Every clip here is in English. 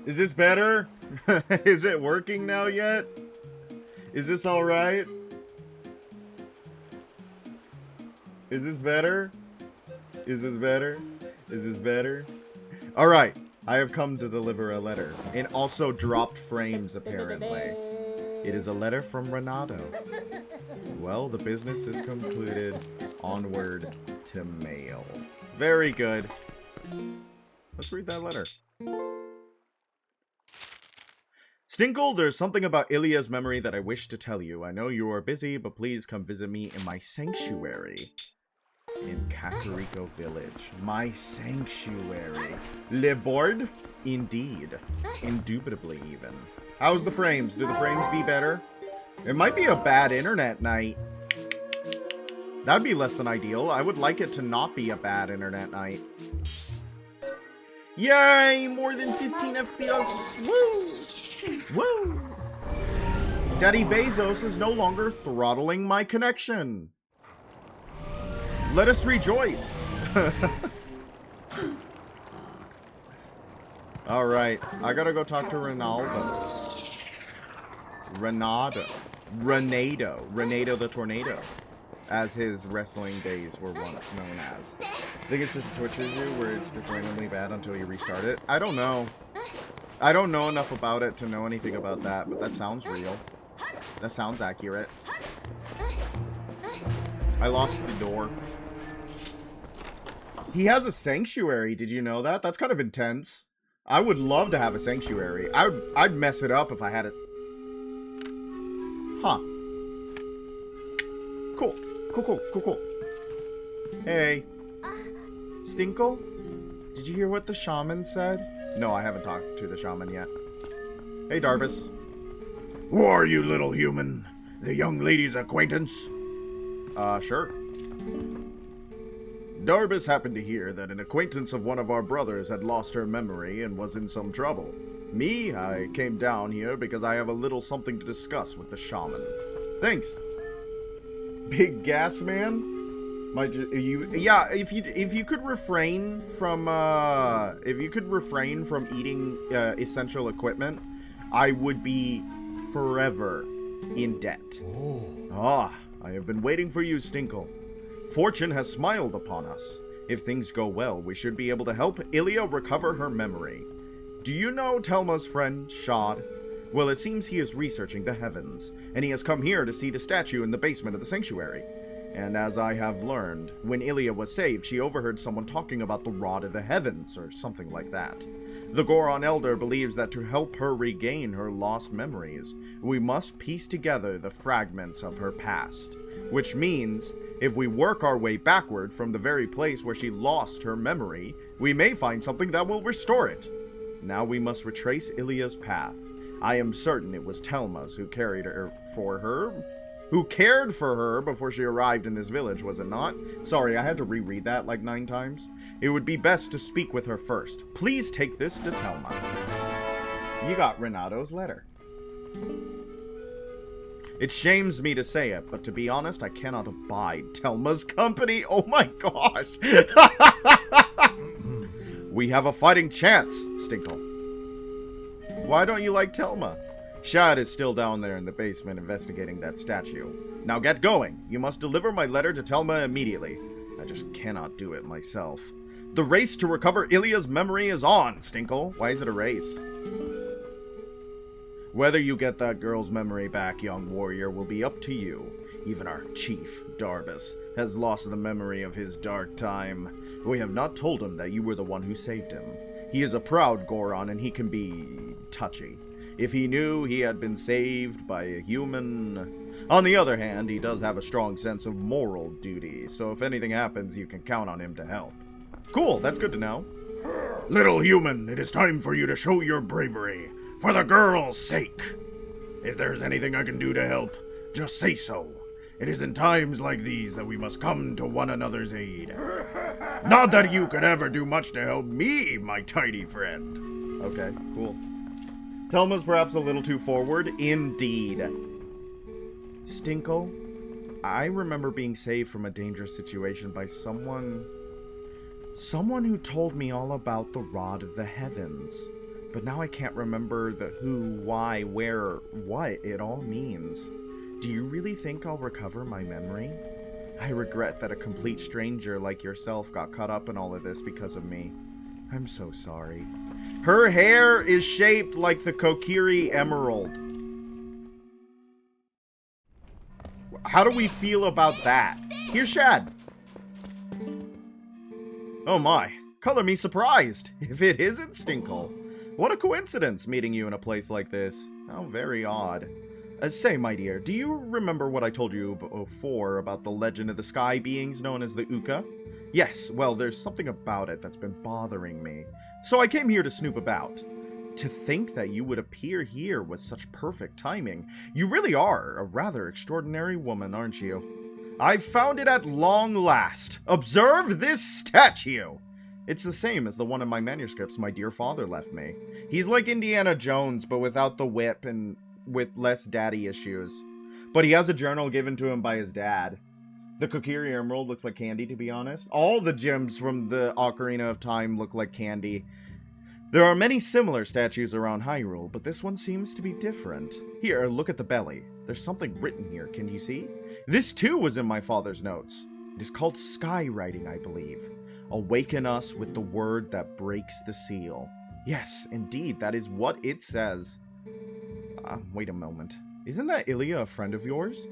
Is this better? Is it working now yet? Is this alright? Is this better? Is this better? Is this better? Alright, I have come to deliver a letter. And also dropped frames, apparently. It is a letter from Renato. Well, the business is concluded. Onward to mail. Very good. Let's read that letter. Stinkle, there's something about Ilya's memory that I wish to tell you. I know you are busy, but please come visit me in my sanctuary. In Kakariko Village. My sanctuary. Live bored? Indeed. Indubitably, even. How's the frames? Do the frames be better? It might be a bad internet night. That'd be less than ideal. I would like it to not be a bad internet night. Yay! More than 15 FPS! Woo! Woo! Daddy Bezos is no longer throttling my connection. Let us rejoice. Alright, I gotta go talk to Ronaldo. Renato the Tornado. As his wrestling days were once known as. I think it's just a Twitch review where it's just randomly bad until you restart it. I don't know. I don't know enough about it to know anything about that, but that sounds real. That sounds accurate. I lost the door. He has a sanctuary, did you know that? That's kind of intense. I would love to have a sanctuary. I'd mess it up if I had it. Huh. Cool. Cool. Hey. Stinkle? Did you hear what the shaman said? No, I haven't talked to the shaman yet. Hey, Darbus. Who are you, little human? The young lady's acquaintance? Sure. Darbus happened to hear that an acquaintance of one of our brothers had lost her memory and was in some trouble. Me, I came down here because I have a little something to discuss with the shaman. Thanks. Big gas man? Yeah, if you could refrain from eating essential equipment, I would be forever in debt. Ah, I have been waiting for you, Stinkle. Fortune has smiled upon us. If things go well, we should be able to help Ilya recover her memory. Do you know Telma's friend, Shad? Well, it seems he is researching the heavens, and he has come here to see the statue in the basement of the sanctuary. And as I have learned, when Ilya was saved, she overheard someone talking about the Rod of the Heavens, or something like that. The Goron Elder believes that to help her regain her lost memories, we must piece together the fragments of her past. Which means, if we work our way backward from the very place where she lost her memory, we may find something that will restore it. Now we must retrace Ilya's path. I am certain it was Telma's who cared for her before she arrived in this village, was it not? Sorry, I had to reread that like 9 times. It would be best to speak with her first. Please take this to Telma. You got Renato's letter. It shames me to say it, but to be honest, I cannot abide Telma's company. Oh my gosh. We have a fighting chance, Stinkle. Why don't you like Telma? Shad is still down there in the basement investigating that statue. Now get going. You must deliver my letter to Telma immediately. I just cannot do it myself. The race to recover Ilya's memory is on, Stinkle. Why is it a race? Whether you get that girl's memory back, young warrior, will be up to you. Even our chief, Darbus, has lost the memory of his dark time. We have not told him that you were the one who saved him. He is a proud Goron, and he can be touchy. If he knew he had been saved by a human... On the other hand, he does have a strong sense of moral duty, so if anything happens, you can count on him to help. Cool, that's good to know. Little human, it is time for you to show your bravery. For the girl's sake. If there's anything I can do to help, just say so. It is in times like these that we must come to one another's aid. Not that you could ever do much to help me, my tiny friend. Okay, cool. Telma's perhaps a little too forward. Indeed. Stinkle, I remember being saved from a dangerous situation by someone who told me all about the Rod of the Heavens. But now I can't remember the who, why, where, what it all means. Do you really think I'll recover my memory? I regret that a complete stranger like yourself got caught up in all of this because of me. I'm so sorry. Her hair is shaped like the Kokiri Emerald. How do we feel about that? Here's Shad. Oh my, color me surprised, if it isn't Stinkle. What a coincidence, meeting you in a place like this. How very odd. Say, my dear, do you remember what I told you before about the legend of the sky beings known as the Uka? Yes, well, there's something about it that's been bothering me. So I came here to snoop about. To think that you would appear here with such perfect timing. You really are a rather extraordinary woman, aren't you? I've found it at long last. Observe this statue! It's the same as the one in my manuscripts my dear father left me. He's like Indiana Jones, but without the whip and with less daddy issues. But he has a journal given to him by his dad. The Kokiri Emerald looks like candy, to be honest. All the gems from the Ocarina of Time look like candy. There are many similar statues around Hyrule, but this one seems to be different. Here, look at the belly. There's something written here, can you see? This too was in my father's notes. It is called skywriting, I believe. Awaken us with the word that breaks the seal. Yes, indeed, that is what it says. Wait a moment. Isn't that Ilya a friend of yours?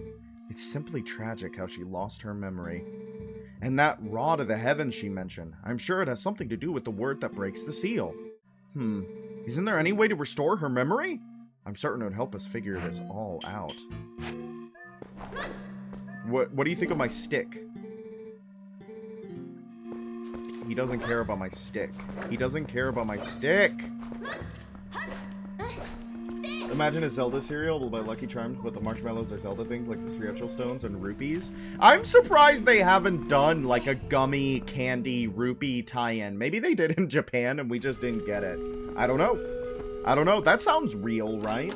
It's simply tragic how she lost her memory. And that rod of the heavens she mentioned, I'm sure it has something to do with the word that breaks the seal. Isn't there any way to restore her memory? I'm certain it would help us figure this all out. What do you think of my stick? He doesn't care about my stick. He doesn't care about my stick! Imagine a Zelda cereal by Lucky Charms, but the marshmallows are Zelda things like the spiritual stones and rupees. I'm surprised they haven't done like a gummy candy rupee tie-in. Maybe they did in Japan and we just didn't get it. I don't know. I don't know. That sounds real, right?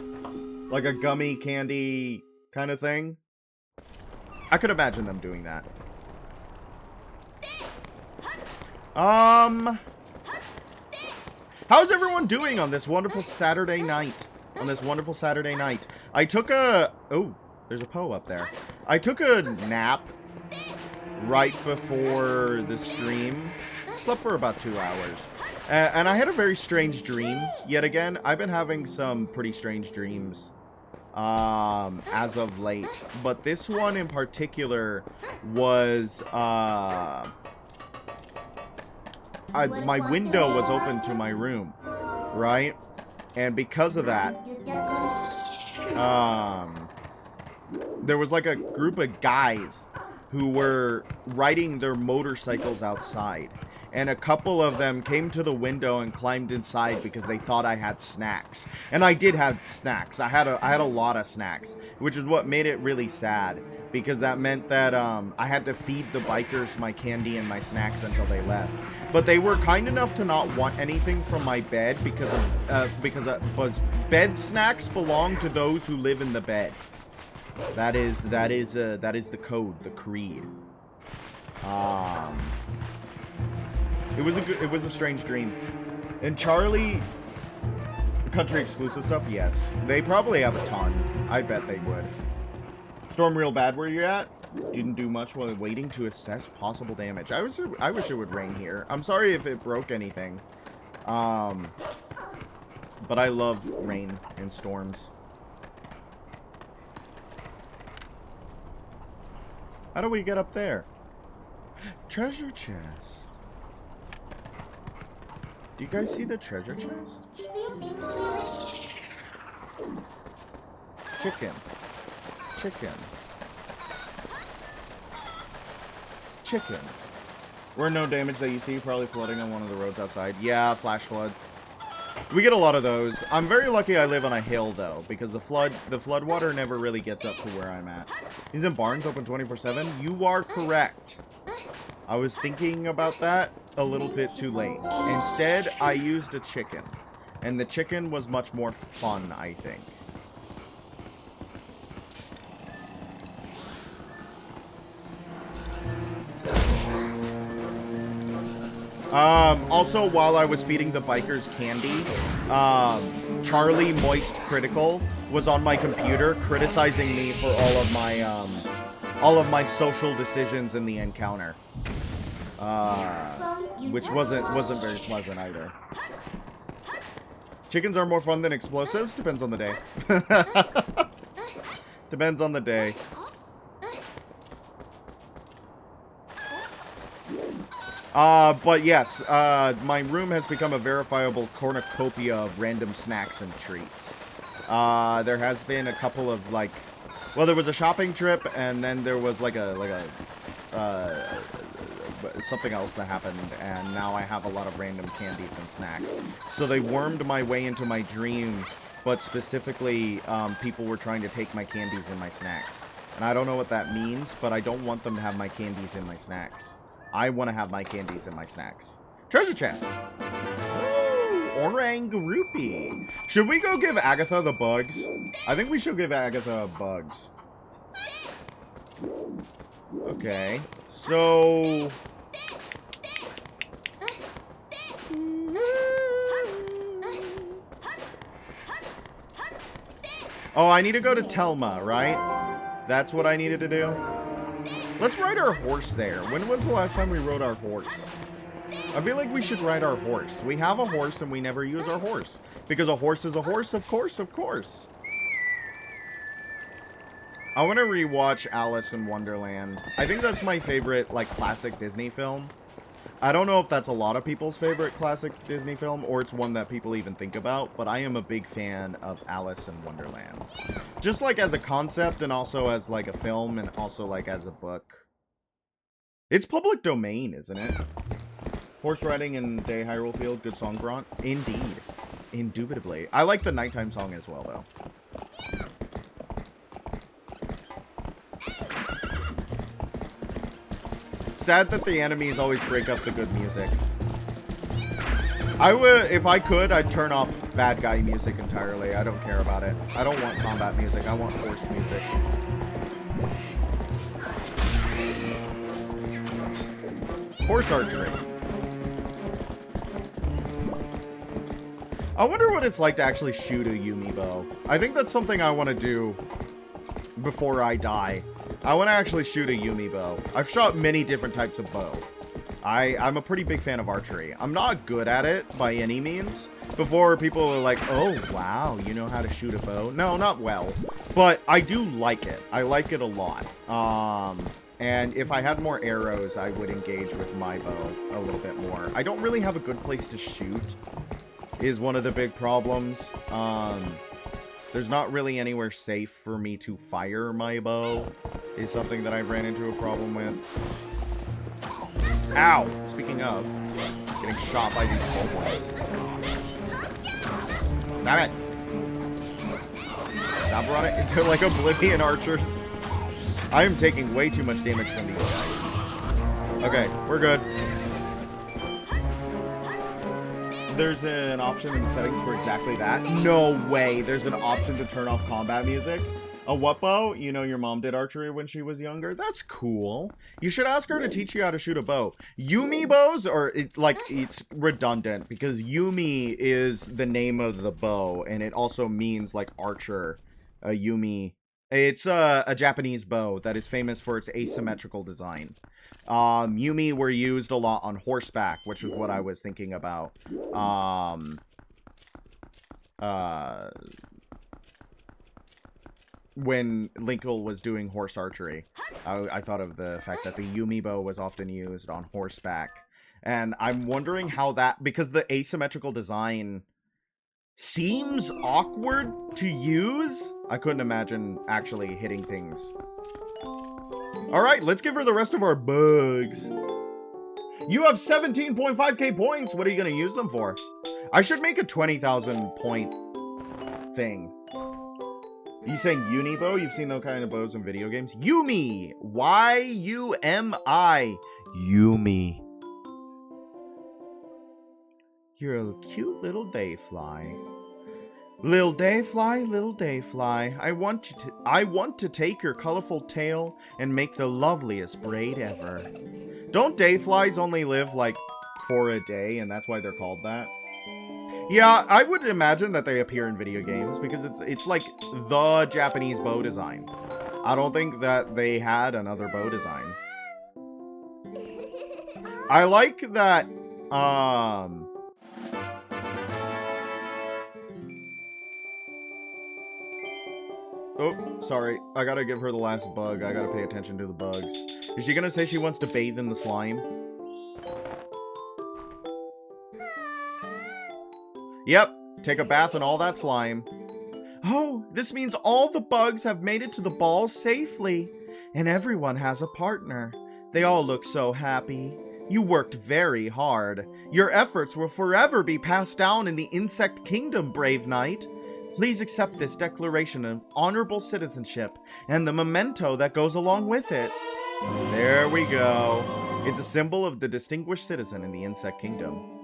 Like a gummy candy kind of thing. I could imagine them doing that. How's everyone doing on this wonderful Saturday night? I took a... Oh, there's a Poe up there. I took a nap right before the stream. Slept for about 2 hours. And I had a very strange dream, yet again. I've been having some pretty strange dreams as of late. But this one in particular was... my window was open to my room, right? And because of that, there was like a group of guys who were riding their motorcycles outside. And a couple of them came to the window and climbed inside because they thought I had snacks. And I did have snacks. I had a lot of snacks, which is what made it really sad. Because that meant that I had to feed the bikers my candy and my snacks until they left. But they were kind enough to not want anything from my bed because bed snacks belong to those who live in the bed. That is the code, the creed. It was a strange dream. And Charlie, country exclusive stuff, yes. They probably have a ton. I bet they would. Storm real bad where you're at? Didn't do much while waiting to assess possible damage. I wish it would rain here. I'm sorry if it broke anything. But I love rain and storms. How do we get up there? Treasure chest. Do you guys see the treasure chest? Chicken. Where no damage that you see, probably flooding on one of the roads outside. Yeah, flash flood. We get a lot of those. I'm very lucky I live on a hill, though, because the flood water never really gets up to where I'm at. He's in barns open 24/7. You are correct. I was thinking about that a little bit too late. Instead, I used a chicken. And the chicken was much more fun, I think. Also, while I was feeding the bikers candy, Charlie Moist Critical was on my computer criticizing me for all of my social decisions in the encounter. Which wasn't very pleasant either. Chickens are more fun than explosives? Depends on the day. Depends on the day. But yes, my room has become a verifiable cornucopia of random snacks and treats. There has been a couple of, like, well, there was a shopping trip, and then there was, like something else that happened, and now I have a lot of random candies and snacks. So they wormed my way into my dream, but specifically, people were trying to take my candies and my snacks. And I don't know what that means, but I don't want them to have my candies and my snacks. I want to have my candies and my snacks. Treasure chest! Ooh, orang rupee. Should we go give Agatha the bugs? I think we should give Agatha bugs. Okay. So... oh, I need to go to Telma, right? That's what I needed to do? Let's ride our horse there. When was the last time we rode our horse? I feel like we should ride our horse. We have a horse and we never use our horse. Because a horse is a horse, of course, of course. I want to rewatch Alice in Wonderland. I think that's my favorite, like, classic Disney film. I don't know if that's a lot of people's favorite classic Disney film, or it's one that people even think about, but I am a big fan of Alice in Wonderland. Just, like, as a concept, and also as, like, a film, and also, like, as a book. It's public domain, isn't it? Horse riding in Day Hyrule Field, good song, Bront. Indeed. Indubitably. I like the nighttime song as well, though. Sad that the enemies always break up the good music. I would, if I could, I'd turn off bad guy music entirely. I don't care about it. I don't want combat music. I want horse music. Horse archery. I wonder what it's like to actually shoot a Yumi bow. I think that's something I want to do before I die. I want to actually shoot a Yumi bow. I've shot many different types of bow. I'm a pretty big fan of archery. I'm not good at it by any means. Before, people were like, oh, wow, you know how to shoot a bow? No, not well. But I do like it. I like it a lot. And if I had more arrows, I would engage with my bow a little bit more. I don't really have a good place to shoot, is one of the big problems. There's not really anywhere safe for me to fire my bow, is something that I've ran into a problem with. Ow! Speaking of, getting shot by these boys. Damn it! Stop running. They're like Oblivion archers. I am taking way too much damage from these guys. Okay, we're good. There's an option in the settings for exactly that. No way. There's an option to turn off combat music. A what bow? You know your mom did archery when she was younger? That's cool. You should ask her to teach you how to shoot a bow. Yumi bows are, it's redundant because Yumi is the name of the bow and it also means like archer. Yumi. It's a Japanese bow that is famous for its asymmetrical design. Yumi were used a lot on horseback, which is what I was thinking about. When Linkle was doing horse archery, I thought of the fact that the Yumi bow was often used on horseback. And I'm wondering how that, because the asymmetrical design seems awkward to use. I couldn't imagine actually hitting things. Alright, let's give her the rest of our bugs. You have 17.5k points. What are you going to use them for? I should make a 20,000 point thing. Are you saying Unibow? You've seen those kind of bows in video games? Yumi! Y-U-M-I. Yumi. You're a cute little dayfly. Little dayfly, I want to take your colorful tail and make the loveliest braid ever. Don't dayflies only live like for a day, and that's why they're called that. Yeah, I would imagine that they appear in video games because it's like the Japanese bow design. I don't think that they had another bow design. I like that, oh, sorry. I gotta give her the last bug. I gotta pay attention to the bugs. Is she gonna say she wants to bathe in the slime? Yep. Take a bath in all that slime. Oh, this means all the bugs have made it to the ball safely. And everyone has a partner. They all look so happy. You worked very hard. Your efforts will forever be passed down in the insect kingdom, brave knight. Please accept this declaration of honorable citizenship and the memento that goes along with it. There we go. It's a symbol of the distinguished citizen in the insect kingdom.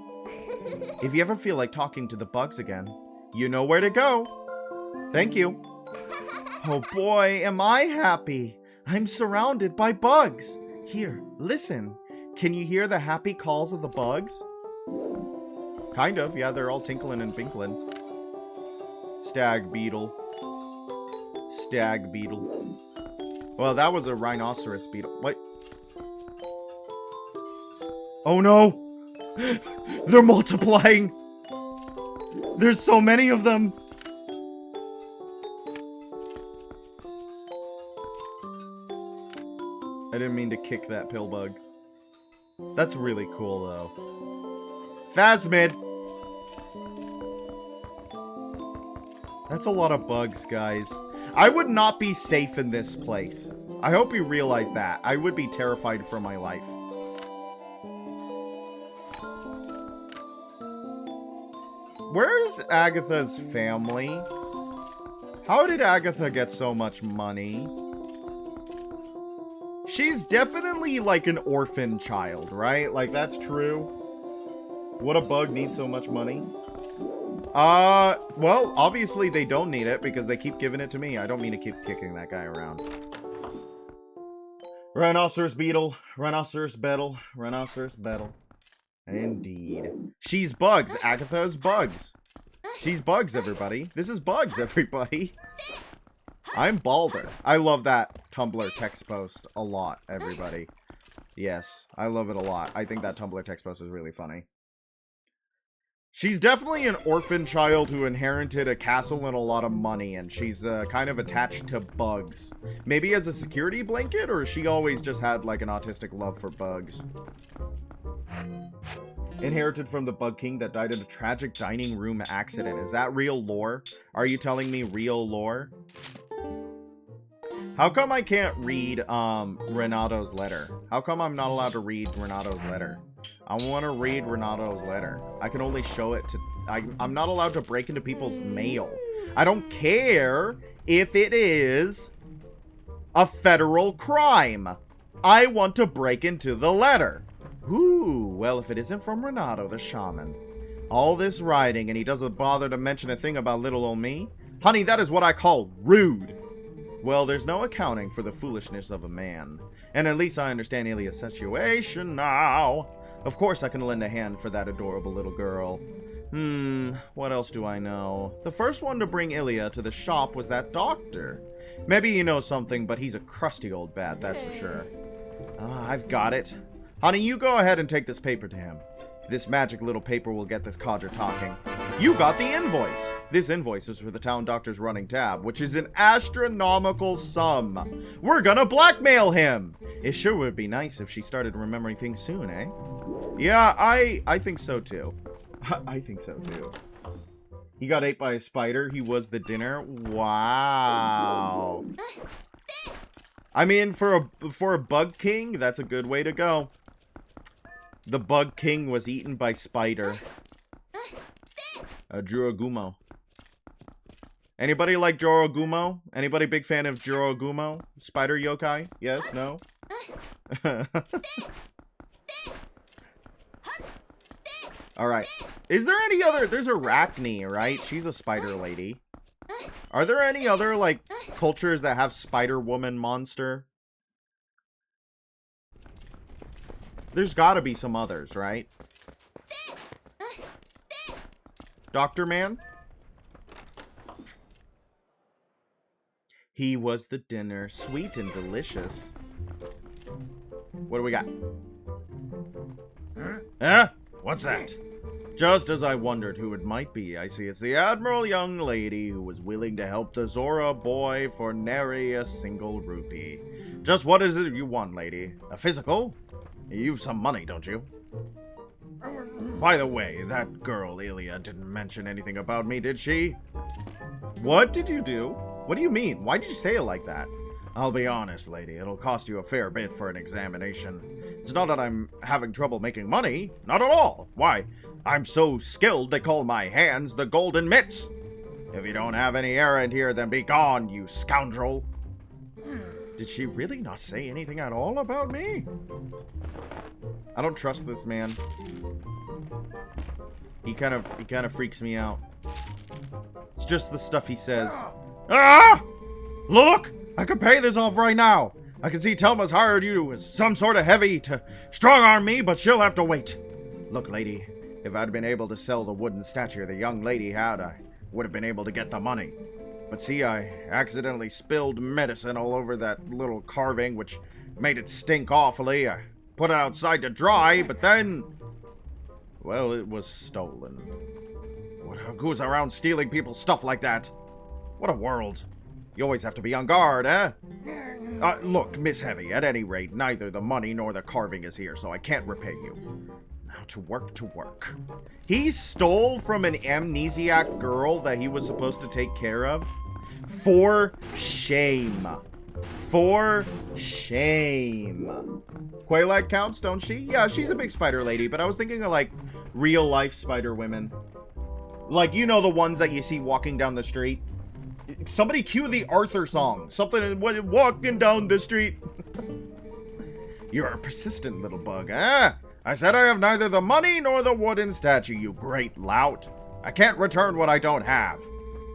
If you ever feel like talking to the bugs again, you know where to go. Thank you. Oh boy, am I happy. I'm surrounded by bugs. Here, listen. Can you hear the happy calls of the bugs? Kind of, yeah, they're all tinkling and binkling. Stag beetle. Stag beetle. Well, that was a rhinoceros beetle. What? Oh no! They're multiplying! There's so many of them! I didn't mean to kick that pill bug. That's really cool, though. Phasmid! That's a lot of bugs, guys. I would not be safe in this place. I hope you realize that. I would be terrified for my life. Where's Agatha's family? How did Agatha get so much money? She's definitely like an orphan child, right? Like, that's true. Would a bug need so much money? Well, obviously they don't need it because they keep giving it to me. I don't mean to keep kicking that guy around. Rhinoceros beetle, rhinoceros beetle, rhinoceros beetle. Indeed. She's bugs. Agatha's bugs. She's bugs, everybody. This is bugs, everybody. I'm Balder. I love that Tumblr text post a lot, everybody. Yes, I love it a lot. I think that Tumblr text post is really funny. She's definitely an orphan child who inherited a castle and a lot of money, and she's kind of attached to bugs. Maybe as a security blanket, or she always just had like an autistic love for bugs? Inherited from the Bug King that died in a tragic dining room accident. Is that real lore? Are you telling me real lore? How come I can't read Renato's letter? How come I'm not allowed to read Renato's letter? I want to read Renato's letter. I can only show it to... I'm not allowed to break into people's mail. I don't care if it is a federal crime. I want to break into the letter. Ooh, well, if it isn't from Renato the shaman. All this writing and he doesn't bother to mention a thing about little old me? Honey, that is what I call rude. Well, there's no accounting for the foolishness of a man. And at least I understand Ilya's situation now. Of course I can lend a hand for that adorable little girl. What else do I know? The first one to bring Ilya to the shop was that doctor. Maybe he knows something, but he's a crusty old bat, that's for sure. I've got it. Honey, you go ahead and take this paper to him. This magic little paper will get this codger talking. You got the invoice! This invoice is for the town doctor's running tab, which is an astronomical sum. We're gonna blackmail him! It sure would be nice if she started remembering things soon, eh? Yeah, I think so too. I think so too. He got ate by a spider. He was the dinner. Wow. I mean, for a bug king, that's a good way to go. The bug king was eaten by spider. Juragumo. Anybody like Jorogumo? Anybody big fan of Jorogumo? Spider yokai? Yes? No? Alright. Is there any other... There's Arachne, right? She's a spider lady. Are there any other, like, cultures that have spider woman monster? There's gotta be some others, right? Doctor Man? He was the dinner, sweet and delicious. What do we got? Huh? What's that? Just as I wondered who it might be, I see it's the Admiral young lady who was willing to help the Zora boy for nary a single rupee. Just what is it you want, lady? A physical? You've some money, don't you? By the way, that girl, Ilya, didn't mention anything about me, did she? What did you do? What do you mean? Why did you say it like that? I'll be honest, lady, it'll cost you a fair bit for an examination. It's not that I'm having trouble making money. Not at all. Why, I'm so skilled they call my hands the golden mitts. If you don't have any errand here, then be gone, you scoundrel. Did she really not say anything at all about me? I don't trust this man. He kind of freaks me out. It's just the stuff he says. Ah! Look! I can pay this off right now. I can see Telma's hired you as some sort of heavy to strong-arm me, but she'll have to wait. Look, lady, if I'd been able to sell the wooden statue the young lady had, I would have been able to get the money. But see, I accidentally spilled medicine all over that little carving, which made it stink awfully. I put it outside to dry, but then... well, it was stolen. What goes around stealing people's stuff like that? What a world. You always have to be on guard, eh? Look, Miss Heavy, at any rate, neither the money nor the carving is here, so I can't repay you. Now to work, to work. He stole from an amnesiac girl that he was supposed to take care of? For shame. For shame. Twilight counts, don't she? Yeah, she's a big spider lady, but I was thinking of, like, real-life spider women. Like, you know, the ones that you see walking down the street? Somebody cue the Arthur song. Something walking down the street. You're a persistent little bug, eh? I said I have neither the money nor the wooden statue, you great lout. I can't return what I don't have.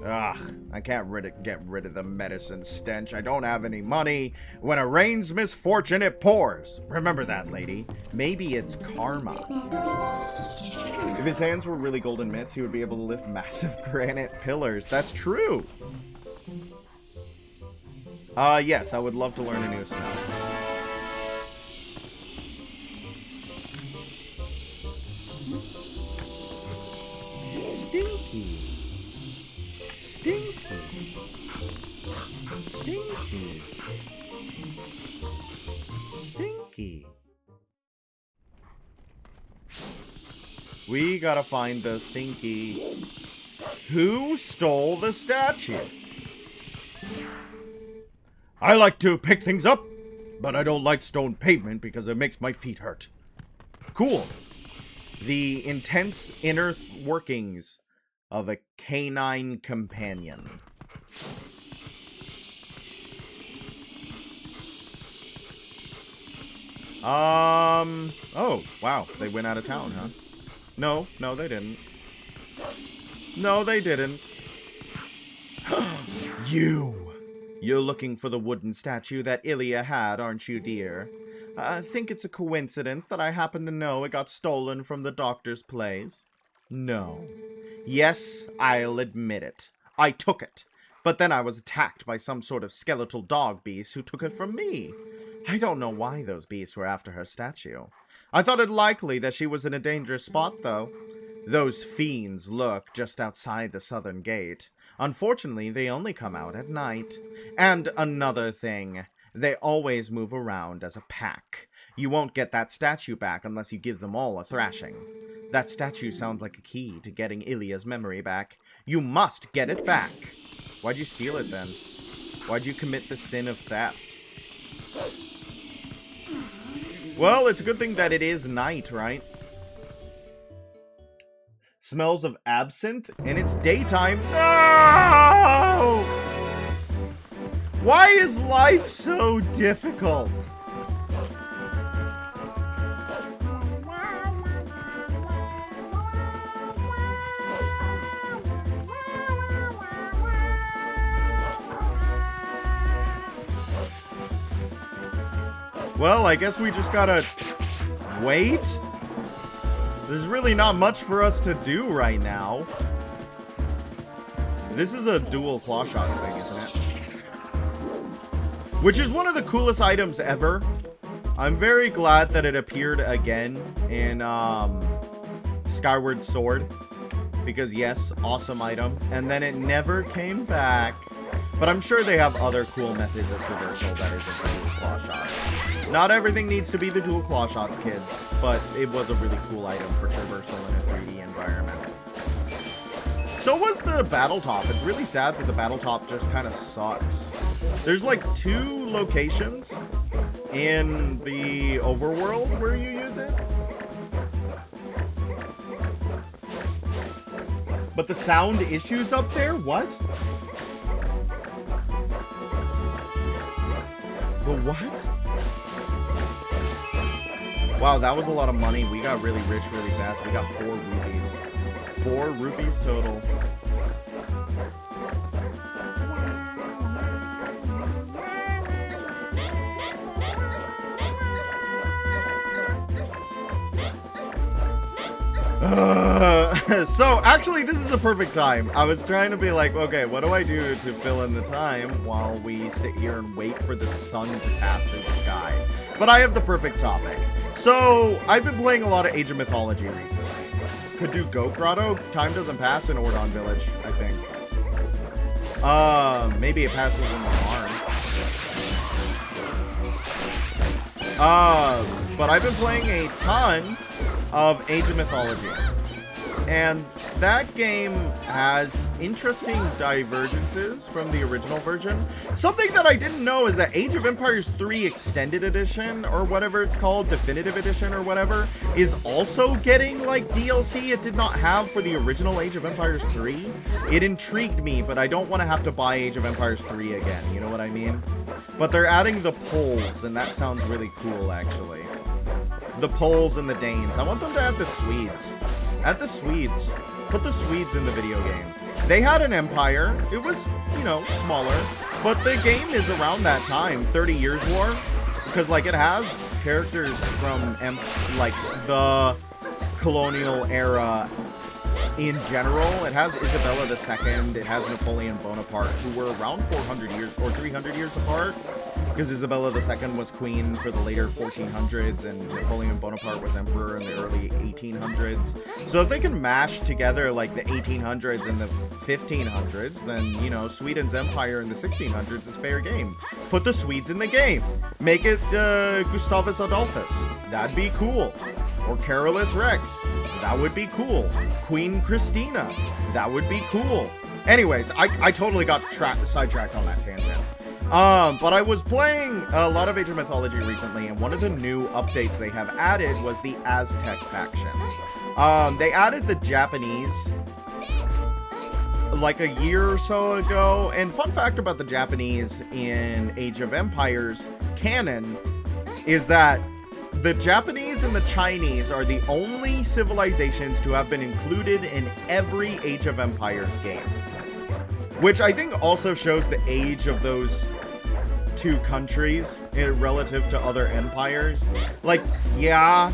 Ugh, I can't get rid of the medicine stench. I don't have any money. When it rains misfortune, it pours. Remember that, lady. Maybe it's karma. If his hands were really golden mitts, he would be able to lift massive granite pillars. That's true. Yes, I would love to learn a new smell. Stinky. Stinky. Stinky. Stinky. We gotta find the Stinky. Who stole the statue? I like to pick things up, but I don't like stone pavement because it makes my feet hurt. Cool. The intense inner workings of a canine companion. Oh, wow. They went out of town, huh? No, they didn't. No, they didn't. You're looking for the wooden statue that Ilya had, aren't you, dear? I think it's a coincidence that I happen to know it got stolen from the doctor's place. No. Yes, I'll admit it. I took it. But then I was attacked by some sort of skeletal dog beast who took it from me. I don't know why those beasts were after her statue. I thought it likely that she was in a dangerous spot, though. Those fiends lurk just outside the southern gate. Unfortunately, they only come out at night. And another thing, they always move around as a pack. You won't get that statue back unless you give them all a thrashing. That statue sounds like a key to getting Ilya's memory back. You must get it back. Why'd you steal it then? Why'd you commit the sin of theft? Well, it's a good thing that it is night, right? Smells of absinthe, and it's daytime. No! Why is life so difficult? Well, I guess we just gotta wait. There's really not much for us to do right now. This is a dual claw shot thing, isn't it? Which is one of the coolest items ever. I'm very glad that it appeared again in Skyward Sword. Because yes, awesome item. And then it never came back. But I'm sure they have other cool methods of traversal that isn't the dual claw shots. Not everything needs to be the dual claw shots, kids. But it was a really cool item for traversal in a 3D environment. So was the battle top. It's really sad that the battle top just kind of sucks. There's like 2 locations in the overworld where you use it. But the sound issues up there? What? The what? Wow, that was a lot of money. We got really rich really fast. We got 4 rupees. 4 rupees total. So, actually, this is the perfect time. I was trying to be like, okay, what do I do to fill in the time while we sit here and wait for the sun to pass through the sky? But I have the perfect topic. So, I've been playing a lot of Age of Mythology recently. Could do Goat Grotto. Time doesn't pass in Ordon Village, I think. Maybe it passes in the farm. But I've been playing a ton of Age of Mythology. And that game has interesting divergences from the original version. Something that I didn't know is that Age of Empires 3 Extended Edition, or whatever it's called, Definitive Edition or whatever, is also getting, like, DLC it did not have for the original Age of Empires 3. It intrigued me, but I don't want to have to buy Age of Empires 3 again, you know what I mean? But they're adding the Poles, and that sounds really cool, actually. The Poles and the Danes. I want them to add the Swedes. Add the Swedes. Put the Swedes in the video game. They had an empire. It was, you know, smaller. But the game is around that time. 30 Years War. Because, like, it has characters from, like, the colonial era in general. It has Isabella II. It has Napoleon Bonaparte, who were around 400 years or 300 years apart. Because Isabella II was queen for the later 1400s, and Napoleon Bonaparte was emperor in the early 1800s. So if they can mash together, like, the 1800s and the 1500s, then, you know, Sweden's empire in the 1600s is fair game. Put the Swedes in the game. Make it Gustavus Adolphus. That'd be cool. Or Carolus Rex. That would be cool. Queen Christina. That would be cool. Anyways, I totally got sidetracked on that tangent. But I was playing a lot of Age of Mythology recently, and one of the new updates they have added was the Aztec faction. They added the Japanese like a year or so ago, and fun fact about the Japanese in Age of Empires canon is that the Japanese and the Chinese are the only civilizations to have been included in every Age of Empires game. Which I think also shows the age of those 2 countries relative to other empires. Like, yeah,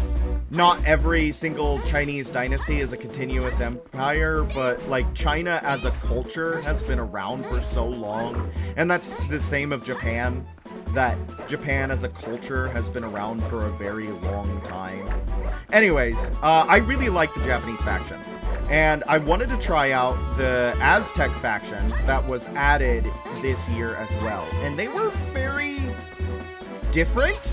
not every single Chinese dynasty is a continuous empire, but, like, China as a culture has been around for so long. And that's the same of Japan. That Japan as a culture has been around for a very long time. Anyways, I really like the Japanese faction. And I wanted to try out the Aztec faction that was added this year as well. And they were very different.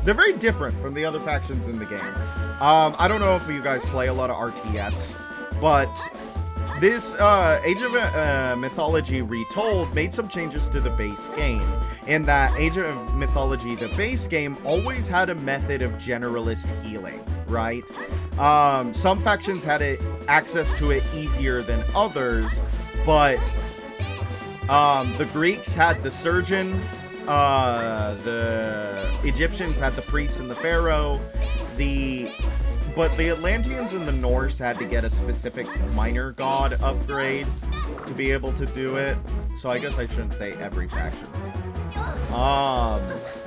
They're very different from the other factions in the game. I don't know if you guys play a lot of RTS, but this Age of Mythology Retold made some changes to the base game. In that Age of Mythology, the base game, always had a method of generalist healing, right? Some factions had access to it easier than others, but the Greeks had the surgeon, the Egyptians had the priest and the pharaoh, but the Atlanteans and the Norse had to get a specific minor god upgrade to be able to do it. So I guess I shouldn't say every faction.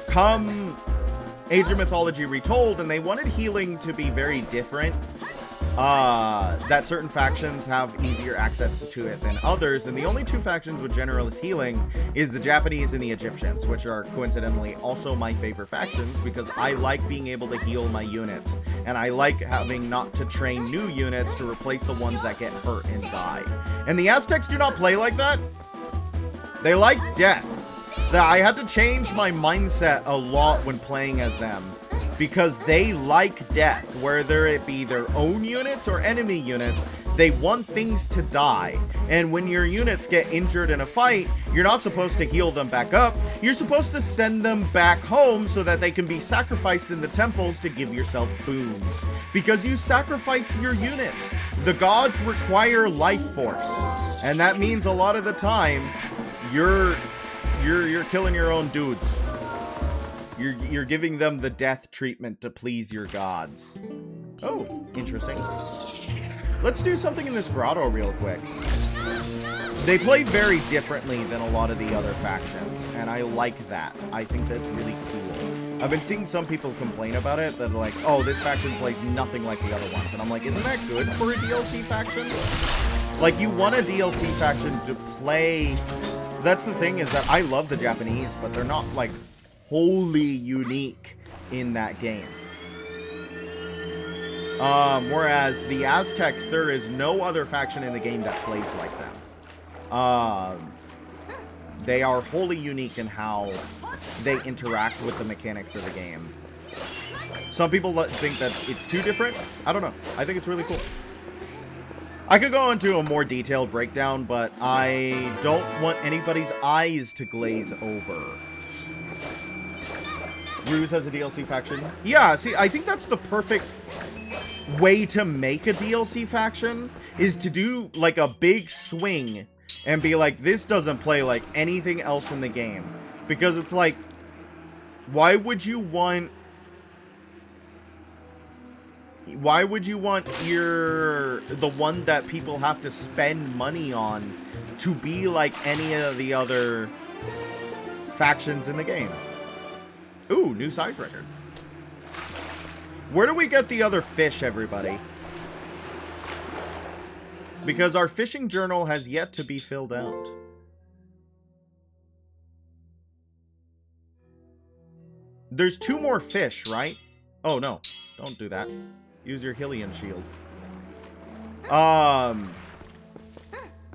Come Age of Mythology Retold, and they wanted healing to be very different. that certain factions have easier access to it than others, and the only two factions with generalist healing is the Japanese and the Egyptians, which are coincidentally also my favorite factions because I like being able to heal my units, and I like having not to train new units to replace the ones that get hurt and die. And the Aztecs do not play like that. They like death. I had to change my mindset a lot when playing as them, because they like death, whether it be their own units or enemy units. They want things to die, and when your units get injured in a fight, you're not supposed to heal them back up. You're supposed to send them back home so that they can be sacrificed in the temples to give yourself boons, because you sacrifice your units. The gods require life force, and that means a lot of the time you're killing your own dudes. You're giving them the death treatment to please your gods. Oh, interesting. Let's do something in this grotto real quick. They play very differently than a lot of the other factions, and I like that. I think that's really cool. I've been seeing some people complain about it, that are like, oh, this faction plays nothing like the other ones. And I'm like, isn't that good for a DLC faction? Like, you want a DLC faction to play... That's the thing, is that I love the Japanese, but they're not, like, wholly unique in that game. Whereas the Aztecs, there is no other faction in the game that plays like them. They are wholly unique in how they interact with the mechanics of the game. Some people think that it's too different. I don't know. I think it's really cool. I could go into a more detailed breakdown, but I don't want anybody's eyes to glaze over. Ruse has a DLC faction. Yeah, see, I think that's the perfect way to make a DLC faction, is to do like a big swing and be like, this doesn't play like anything else in the game. Because it's like, why would you want the one that people have to spend money on to be like any of the other factions in the game? Ooh, new size record. Where do we get the other fish, everybody? Because our fishing journal has yet to be filled out. There's 2 more fish, right? Oh, no. Don't do that. Use your Hylian shield.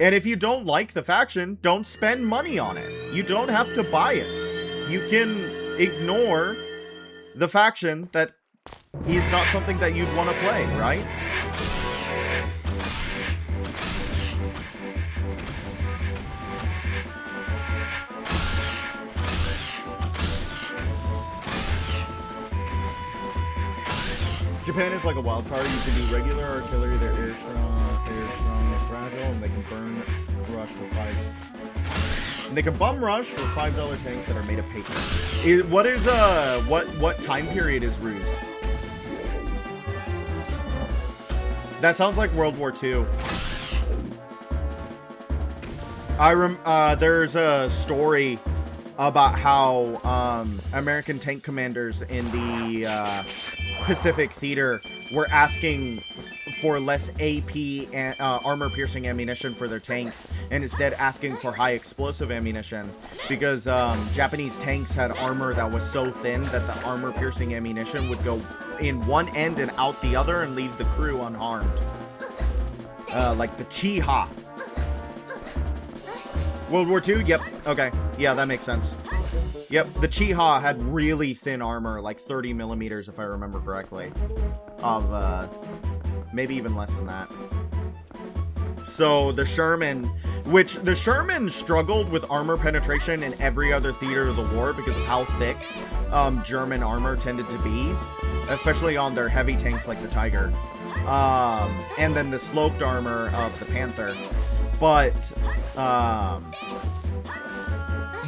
And if you don't like the faction, don't spend money on it. You don't have to buy it. You can ignore the faction that is not something that you'd want to play, right? Japan is like a wild card. You can do regular artillery, they're air strong and fragile, and they can burn rush for 5. And they can bum rush for $5 tanks that are made of paper. What time period is Ruse? That sounds like World War II. There's a story about how American tank commanders in the Pacific Theater were asking for less AP and armor-piercing ammunition for their tanks, and instead asking for high explosive ammunition, because Japanese tanks had armor that was so thin that the armor-piercing ammunition would go in one end and out the other and leave the crew unharmed. Like the Chiha. World War II? Yep. Okay. Yeah, that makes sense. Yep, the Chiha had really thin armor, like 30 millimeters, if I remember correctly. Of, maybe even less than that. So, the Sherman, the Sherman struggled with armor penetration in every other theater of the war because of how thick German armor tended to be, especially on their heavy tanks like the Tiger. And then the sloped armor of the Panther. But,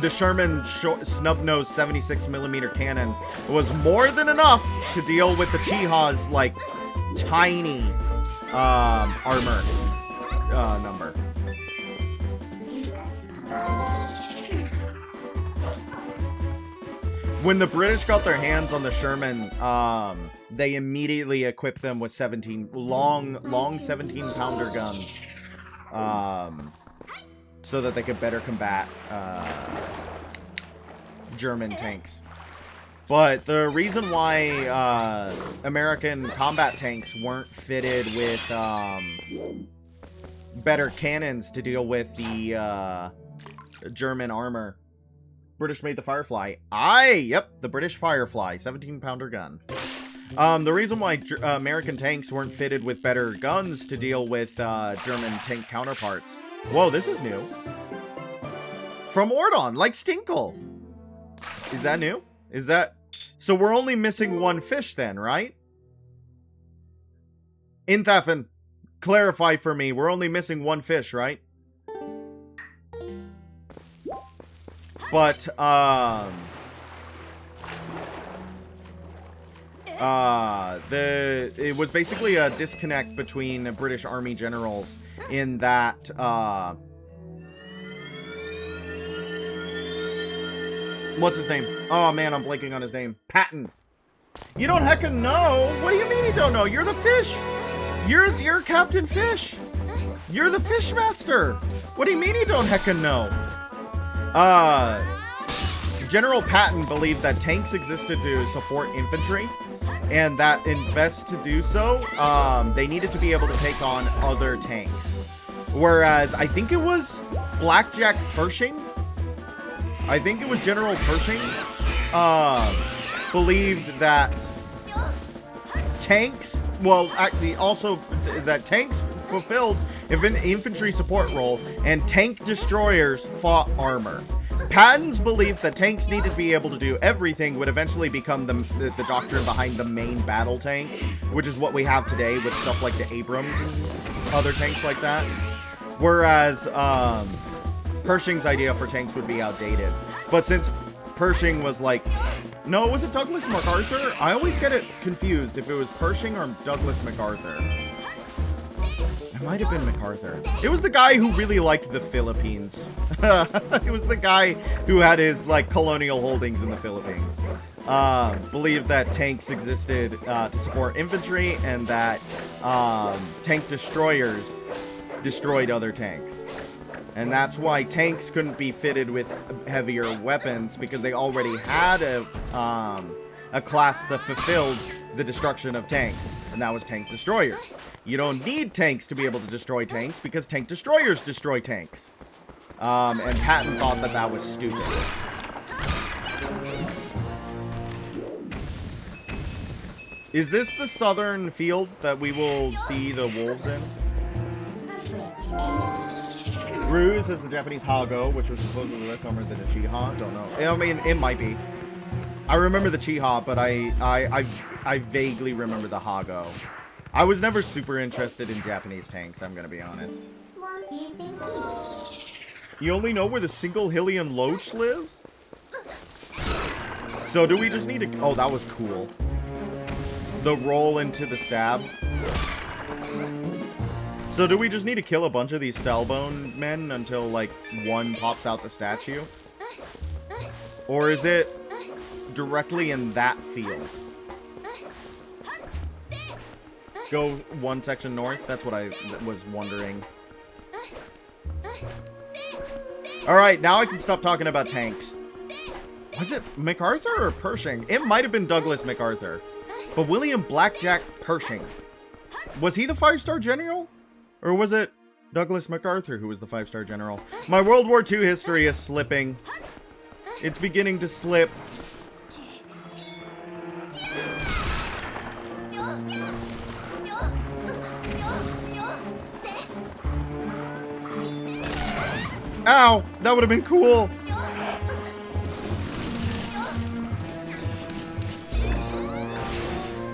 the Sherman snub-nosed 76mm cannon was more than enough to deal with the Chiha's, like, tiny armor number. When the British got their hands on the Sherman, they immediately equipped them with 17 long 17-pounder guns, so that they could better combat German tanks. But the reason why American combat tanks weren't fitted with better cannons to deal with the German armor. British made the Firefly. Yep, the British Firefly, 17-pounder gun. The reason why American tanks weren't fitted with better guns to deal with German tank counterparts. Whoa, this is new. From Ordon, like Stinkle. Is that new? Is that... So we're only missing one fish then, right? Inthafen, clarify for me. We're only missing one fish, right? But, it was basically a disconnect between the British Army generals in that, what's his name? Oh man, I'm blanking on his name. Patton. You don't heckin' know. What do you mean you don't know? You're the fish. You're Captain Fish. You're the fish master. What do you mean you don't heckin' know? General Patton believed that tanks existed to support infantry, and that in best to do so, they needed to be able to take on other tanks. Whereas, I think it was Blackjack Pershing? I think it was General Pershing, believed that tanks, well, actually also that tanks fulfilled an infantry support role, and tank destroyers fought armor. Patton's belief that tanks needed to be able to do everything would eventually become the doctrine behind the main battle tank, which is what we have today with stuff like the Abrams and other tanks like that. Whereas Pershing's idea for tanks would be outdated. But since Pershing was like... No, was it Douglas MacArthur? I always get it confused if it was Pershing or Douglas MacArthur. It might have been MacArthur. It was the guy who really liked the Philippines. It was the guy who had his, like, colonial holdings in the Philippines. Believed that tanks existed to support infantry, and that tank destroyers destroyed other tanks. And that's why tanks couldn't be fitted with heavier weapons, because they already had a class that fulfilled the destruction of tanks, and that was tank destroyers. You don't need tanks to be able to destroy tanks, because tank destroyers destroy tanks. And Patton thought that that was stupid. Is this the southern field that we will see the wolves in? Ruse is the Japanese Hago, which was supposedly less armored than a Chiha. Don't know. I mean, it might be. I remember the Chiha, but I vaguely remember the Hago. I was never super interested in Japanese tanks, I'm gonna be honest. You only know where the single Hylian Loach lives? So do we just need to... Oh, that was cool. The roll into the stab. So do we just need to kill a bunch of these Stalbone men until, like, one pops out the statue? Or is it directly in that field? Go one section north? That's what I was wondering. Alright, now I can stop talking about tanks. Was it MacArthur or Pershing? It might have been Douglas MacArthur. But William Blackjack Pershing. Was he the 5-star general? Or was it Douglas MacArthur who was the 5-star general? My World War II history is slipping. It's beginning to slip. Ow! That would have been cool!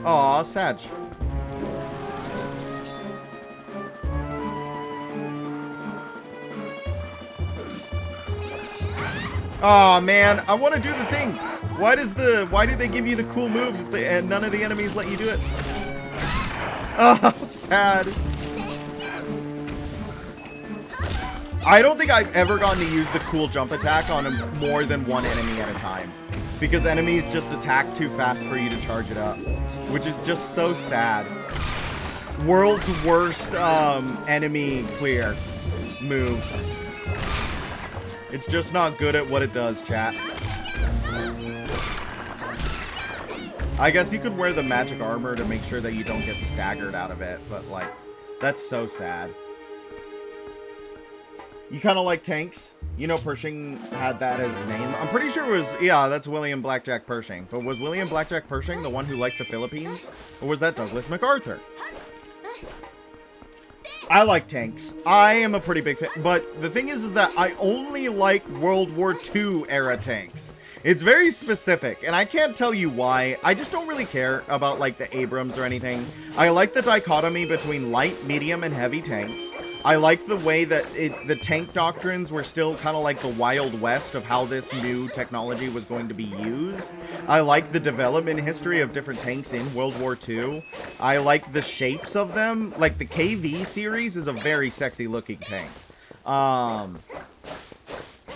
Aw, Sag. Aw, man, I want to do the thing. Why do they give you the cool move and none of the enemies let you do it? Oh, sad. I don't think I've ever gotten to use the cool jump attack on more than one enemy at a time. Because enemies just attack too fast for you to charge it up. Which is just so sad. World's worst enemy clear move. It's just not good at what it does, chat. I guess you could wear the magic armor to make sure that you don't get staggered out of it, but like, that's so sad. You kind of like tanks? You know Pershing had that as his name. I'm pretty sure it was, yeah, that's William Blackjack Pershing. But was William Blackjack Pershing the one who liked the Philippines? Or was that Douglas MacArthur? I like tanks. I am a pretty big fan. But the thing is that I only like World War II era tanks. It's very specific, and I can't tell you why. I just don't really care about, like, the Abrams or anything. I like the dichotomy between light, medium, and heavy tanks. I like the way that the tank doctrines were still kind of like the Wild West of how this new technology was going to be used. I like the development history of different tanks in World War II. I like the shapes of them. Like, the KV series is a very sexy looking tank.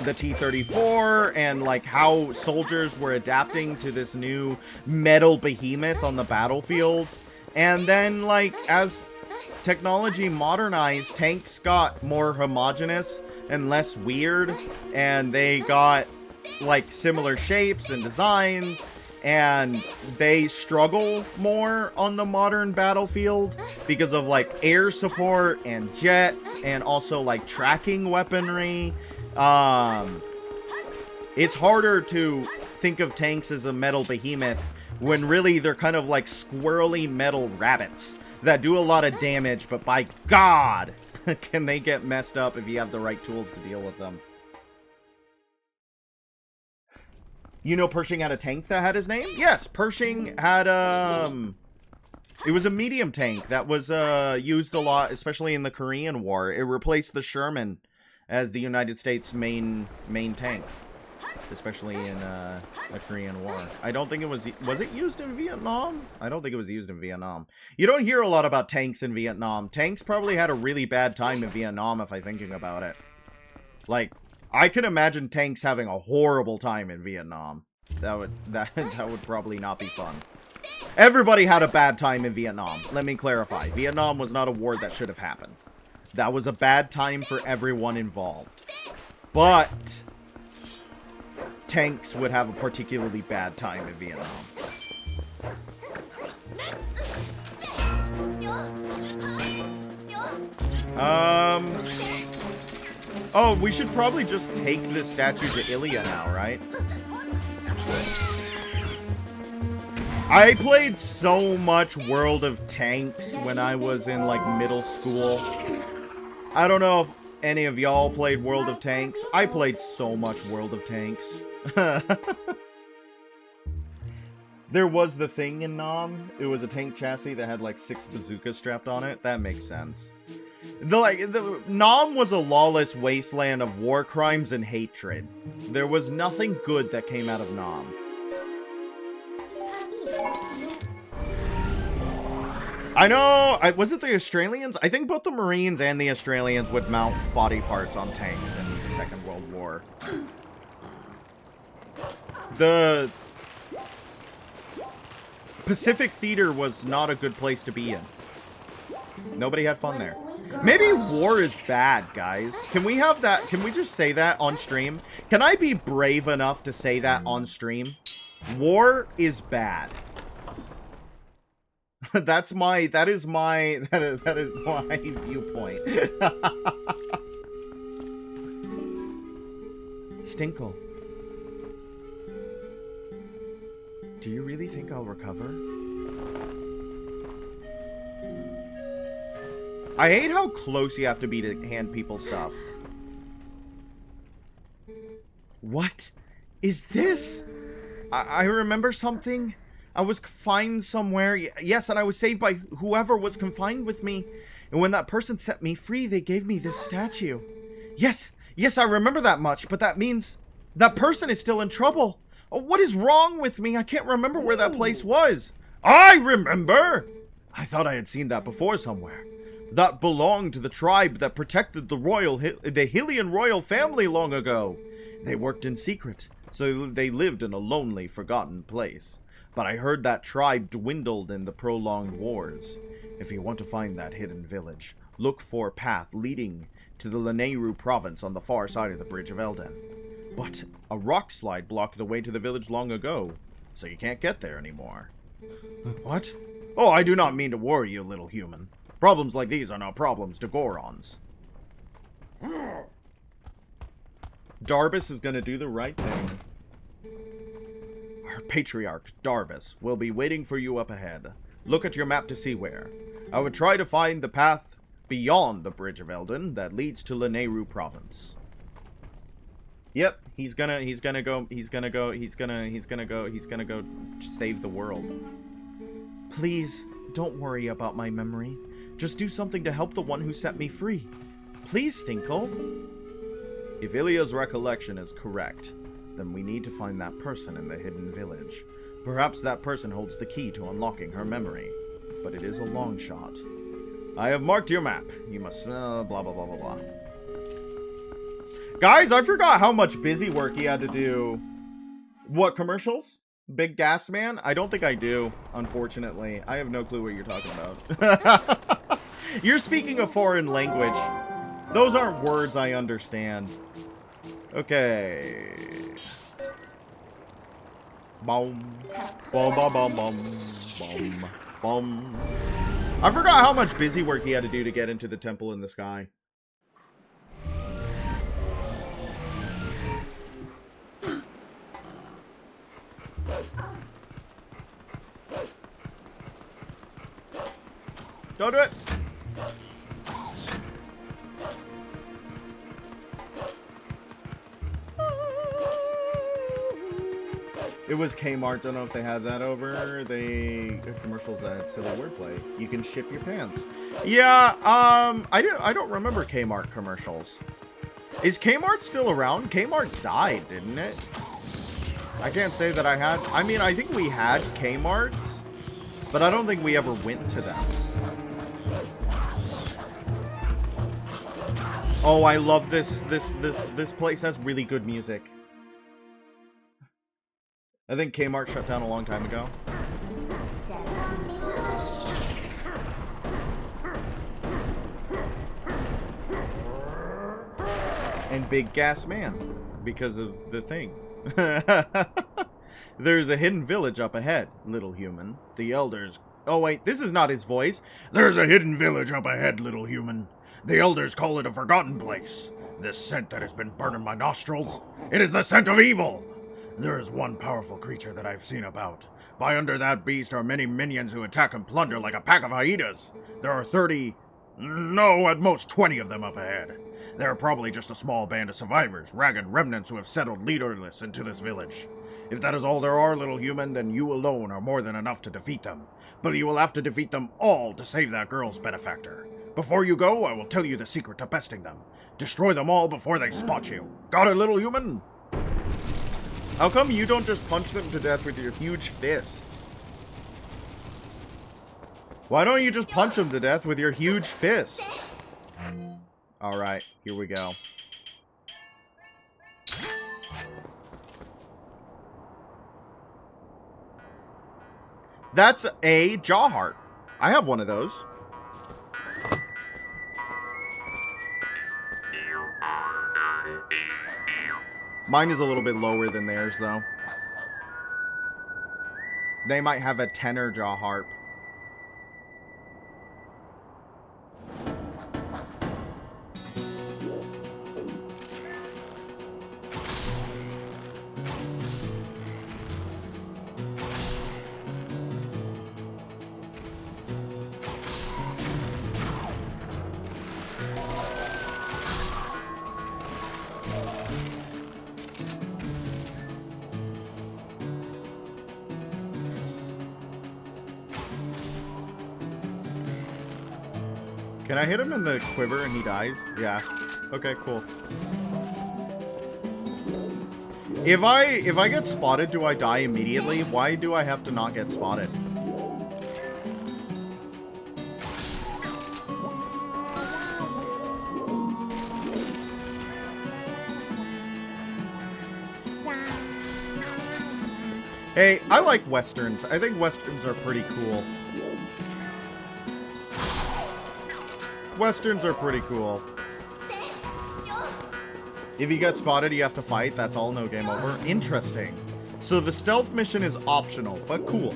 The T-34 and like how soldiers were adapting to this new metal behemoth on the battlefield. And then like as technology modernized, tanks got more homogeneous and less weird, and they got like similar shapes and designs, and they struggle more on the modern battlefield because of like air support and jets and also like tracking weaponry. It's harder to think of tanks as a metal behemoth when really they're kind of like squirrely metal rabbits that do a lot of damage, but by God, can they get messed up if you have the right tools to deal with them. You know Pershing had a tank that had his name? Yes, Pershing had, it was a medium tank that was, used a lot, especially in the Korean War. It replaced the Sherman as the United States' main tank, especially in the Korean War. I don't think it was it used in Vietnam? I don't think it was used in Vietnam. You don't hear a lot about tanks in Vietnam. Tanks probably had a really bad time in Vietnam if I'm thinking about it. Like, I can imagine tanks having a horrible time in Vietnam. That would probably not be fun. Everybody had a bad time in Vietnam. Let me clarify. Vietnam was not a war that should have happened. That was a bad time for everyone involved. But tanks would have a particularly bad time in Vietnam. Oh, we should probably just take this statue to Ilya now, right? I played so much World of Tanks when I was in, like, middle school. I don't know if any of y'all played World of Tanks. I played so much World of Tanks. There was the thing in Nam. It was a tank chassis that had, like, 6 bazookas strapped on it. That makes sense. Nam was a lawless wasteland of war crimes and hatred. There was nothing good that came out of Nam. I know, was it the Australians? I think both the Marines and the Australians would mount body parts on tanks in the Second World War. The Pacific Theater was not a good place to be in. Nobody had fun there. Maybe war is bad, guys. Can we have that? Can we just say that on stream? Can I be brave enough to say that on stream? War is bad. That is my viewpoint. Stinkle. Do you really think I'll recover? I hate how close you have to be to hand people stuff. What is this? I remember something. I was confined somewhere. Yes, and I was saved by whoever was confined with me. And when that person set me free, they gave me this statue. Yes, I remember that much, but that means that person is still in trouble. Oh, what is wrong with me? I can't remember where that place was. I remember! I thought I had seen that before somewhere. that belonged to the tribe that protected the Hylian royal family long ago. They worked in secret, so they lived in a lonely, forgotten place. But I heard that tribe dwindled in the prolonged wars. If you want to find that hidden village, look for a path leading to the Lanayru province on the far side of the Bridge of Elden. But a rock slide blocked the way to the village long ago, so you can't get there anymore. What? Oh, I do not mean to worry you, little human. Problems like these are not problems to Gorons. Darbus is going to do the right thing. Our patriarch, Darbus, will be waiting for you up ahead. Look at your map to see where. I would try to find the path beyond the Bridge of Elden that leads to Lanayru province. Yep, he's gonna go save the world. Please, don't worry about my memory. Just do something to help the one who set me free. Please, Stinkle. If Ilya's recollection is correct, then we need to find that person in the hidden village. Perhaps that person holds the key to unlocking her memory, but it is a long shot. I have marked your map. You must, blah, blah, blah, blah, blah. Guys, I forgot how much busy work he had to do. What, commercials? Big Gas Man? I don't think I do, unfortunately. I have no clue what you're talking about. You're speaking a foreign language. Those aren't words I understand. Okay. Boom. Boom, boom, boom, boom. Boom. Boom. I forgot how much busy work he had to do to get into the temple in the sky. Don't do it! It was Kmart. Don't know if they had that over. They commercials that had silly wordplay. You can ship your pants. Yeah, I don't remember Kmart commercials. Is Kmart still around? Kmart died, didn't it? I can't say that I had. I mean, I think we had Kmarts, but I don't think we ever went to them. Oh, I love this place has really good music. I think Kmart shut down a long time ago. And Big Gas Man, because of the thing. There's a hidden village up ahead, little human. The elders... Oh wait, this is not his voice. There's a hidden village up ahead, little human. The elders call it a forgotten place. This scent that has been burning my nostrils, it is the scent of evil. There is one powerful creature that I've seen about. By under that beast are many minions who attack and plunder like a pack of hyenas. There are 30... no, at most 20 of them up ahead. They're probably just a small band of survivors, ragged remnants who have settled leaderless into this village. If that is all there are, little human, then you alone are more than enough to defeat them. But you will have to defeat them all to save that girl's benefactor. Before you go, I will tell you the secret to besting them. Destroy them all before they spot you. Got it, little human? How come you don't just punch them to death with your huge fists? Why don't you just punch them to death with your huge fists? Alright, here we go. That's a jaw heart. I have one of those. Mine is a little bit lower than theirs, though. They might have a tenor jaw harp. Can I hit him in the quiver and he dies? Yeah. Okay, cool. If I get spotted, do I die immediately? Why do I have to not get spotted? Hey, I like westerns. I think westerns are pretty cool. Westerns are pretty cool. If you get spotted, you have to fight. That's all. No game over. Interesting. So the stealth mission is optional, but cool.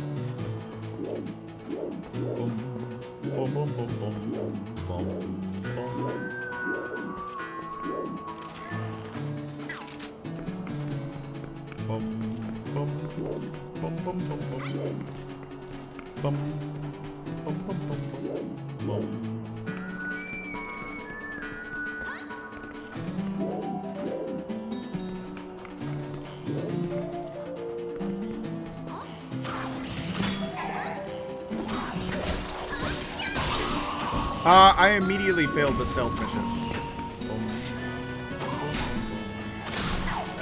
I immediately failed the stealth mission.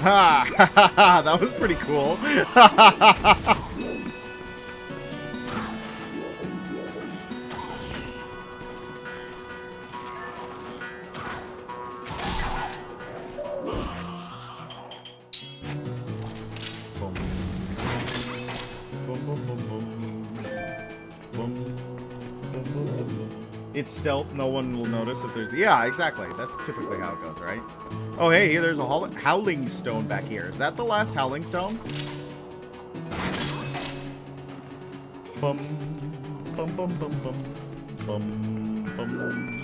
Ha! That was pretty cool. It's stealth, no one will notice if there's... Yeah, exactly. That's typically how it goes, right? Oh, hey, there's a howling stone back here. Is that the last howling stone? Bum, bum, bum, bum, bum, bum, bum, bum.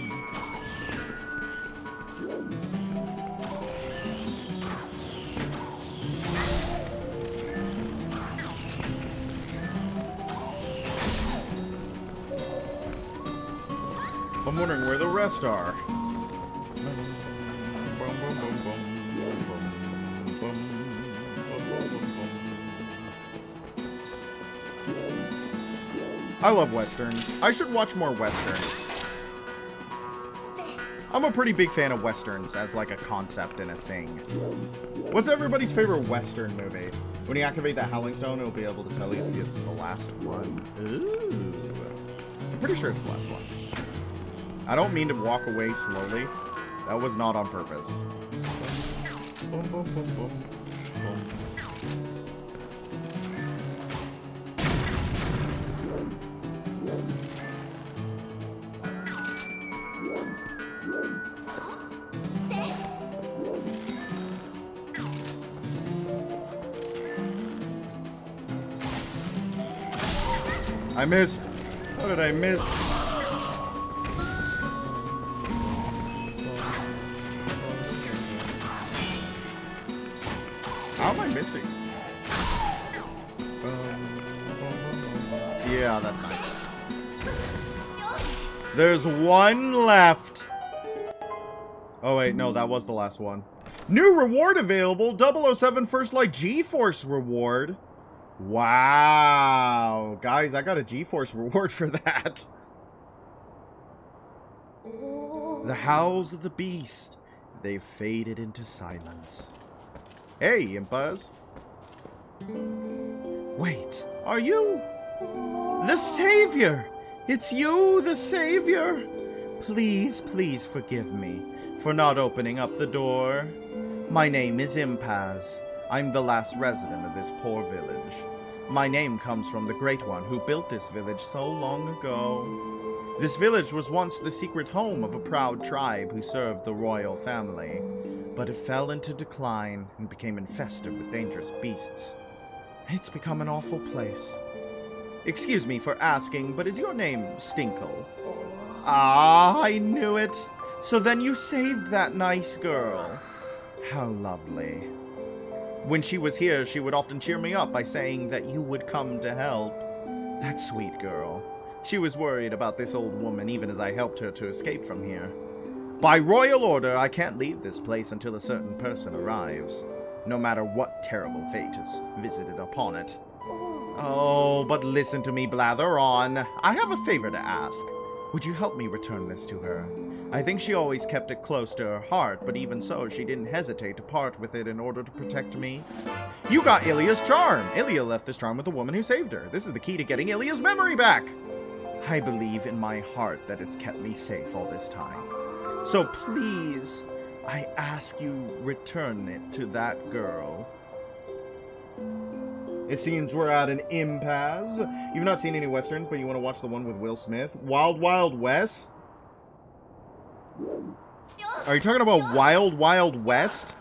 I'm wondering where the rest are. I love westerns. I should watch more westerns. I'm a pretty big fan of westerns as like a concept and a thing. What's everybody's favorite western movie? When you activate that howling stone, it'll be able to tell you if it's the last one. Ooh. I'm pretty sure it's the last one. I don't mean to walk away slowly. That was not on purpose. Boom, boom, boom, boom, boom. I missed. How did I miss? How am I missing? Yeah, that's nice. There's one left. Oh, wait, no, that was the last one. New reward available. 007 First Light G-Force reward. Wow. Guys, I got a G-Force reward for that. The howls of the beast. They've faded into silence. Hey, Impas. Wait, are you the Savior? It's you, the Savior. Please, please forgive me for not opening up the door. My name is Impaz. I'm the last resident of this poor village. My name comes from the Great One who built this village so long ago. This village was once the secret home of a proud tribe who served the royal family, but it fell into decline and became infested with dangerous beasts. It's become an awful place. Excuse me for asking, but is your name Stinkle? Ah, I knew it. So then you saved that nice girl. How lovely. When she was here, she would often cheer me up by saying that you would come to help. That sweet girl. She was worried about this old woman even as I helped her to escape from here. By royal order, I can't leave this place until a certain person arrives, no matter what terrible fate has visited upon it. Oh, but listen to me blather on. I have a favor to ask. Would you help me return this to her? I think she always kept it close to her heart, but even so, she didn't hesitate to part with it in order to protect me. You got Ilya's charm! Ilya left this charm with the woman who saved her. This is the key to getting Ilya's memory back! I believe in my heart that it's kept me safe all this time. So please, I ask you return it to that girl. It seems we're at an impasse. You've not seen any westerns, but you want to watch the one with Will Smith? Wild Wild West? Are you talking about Wild Wild West?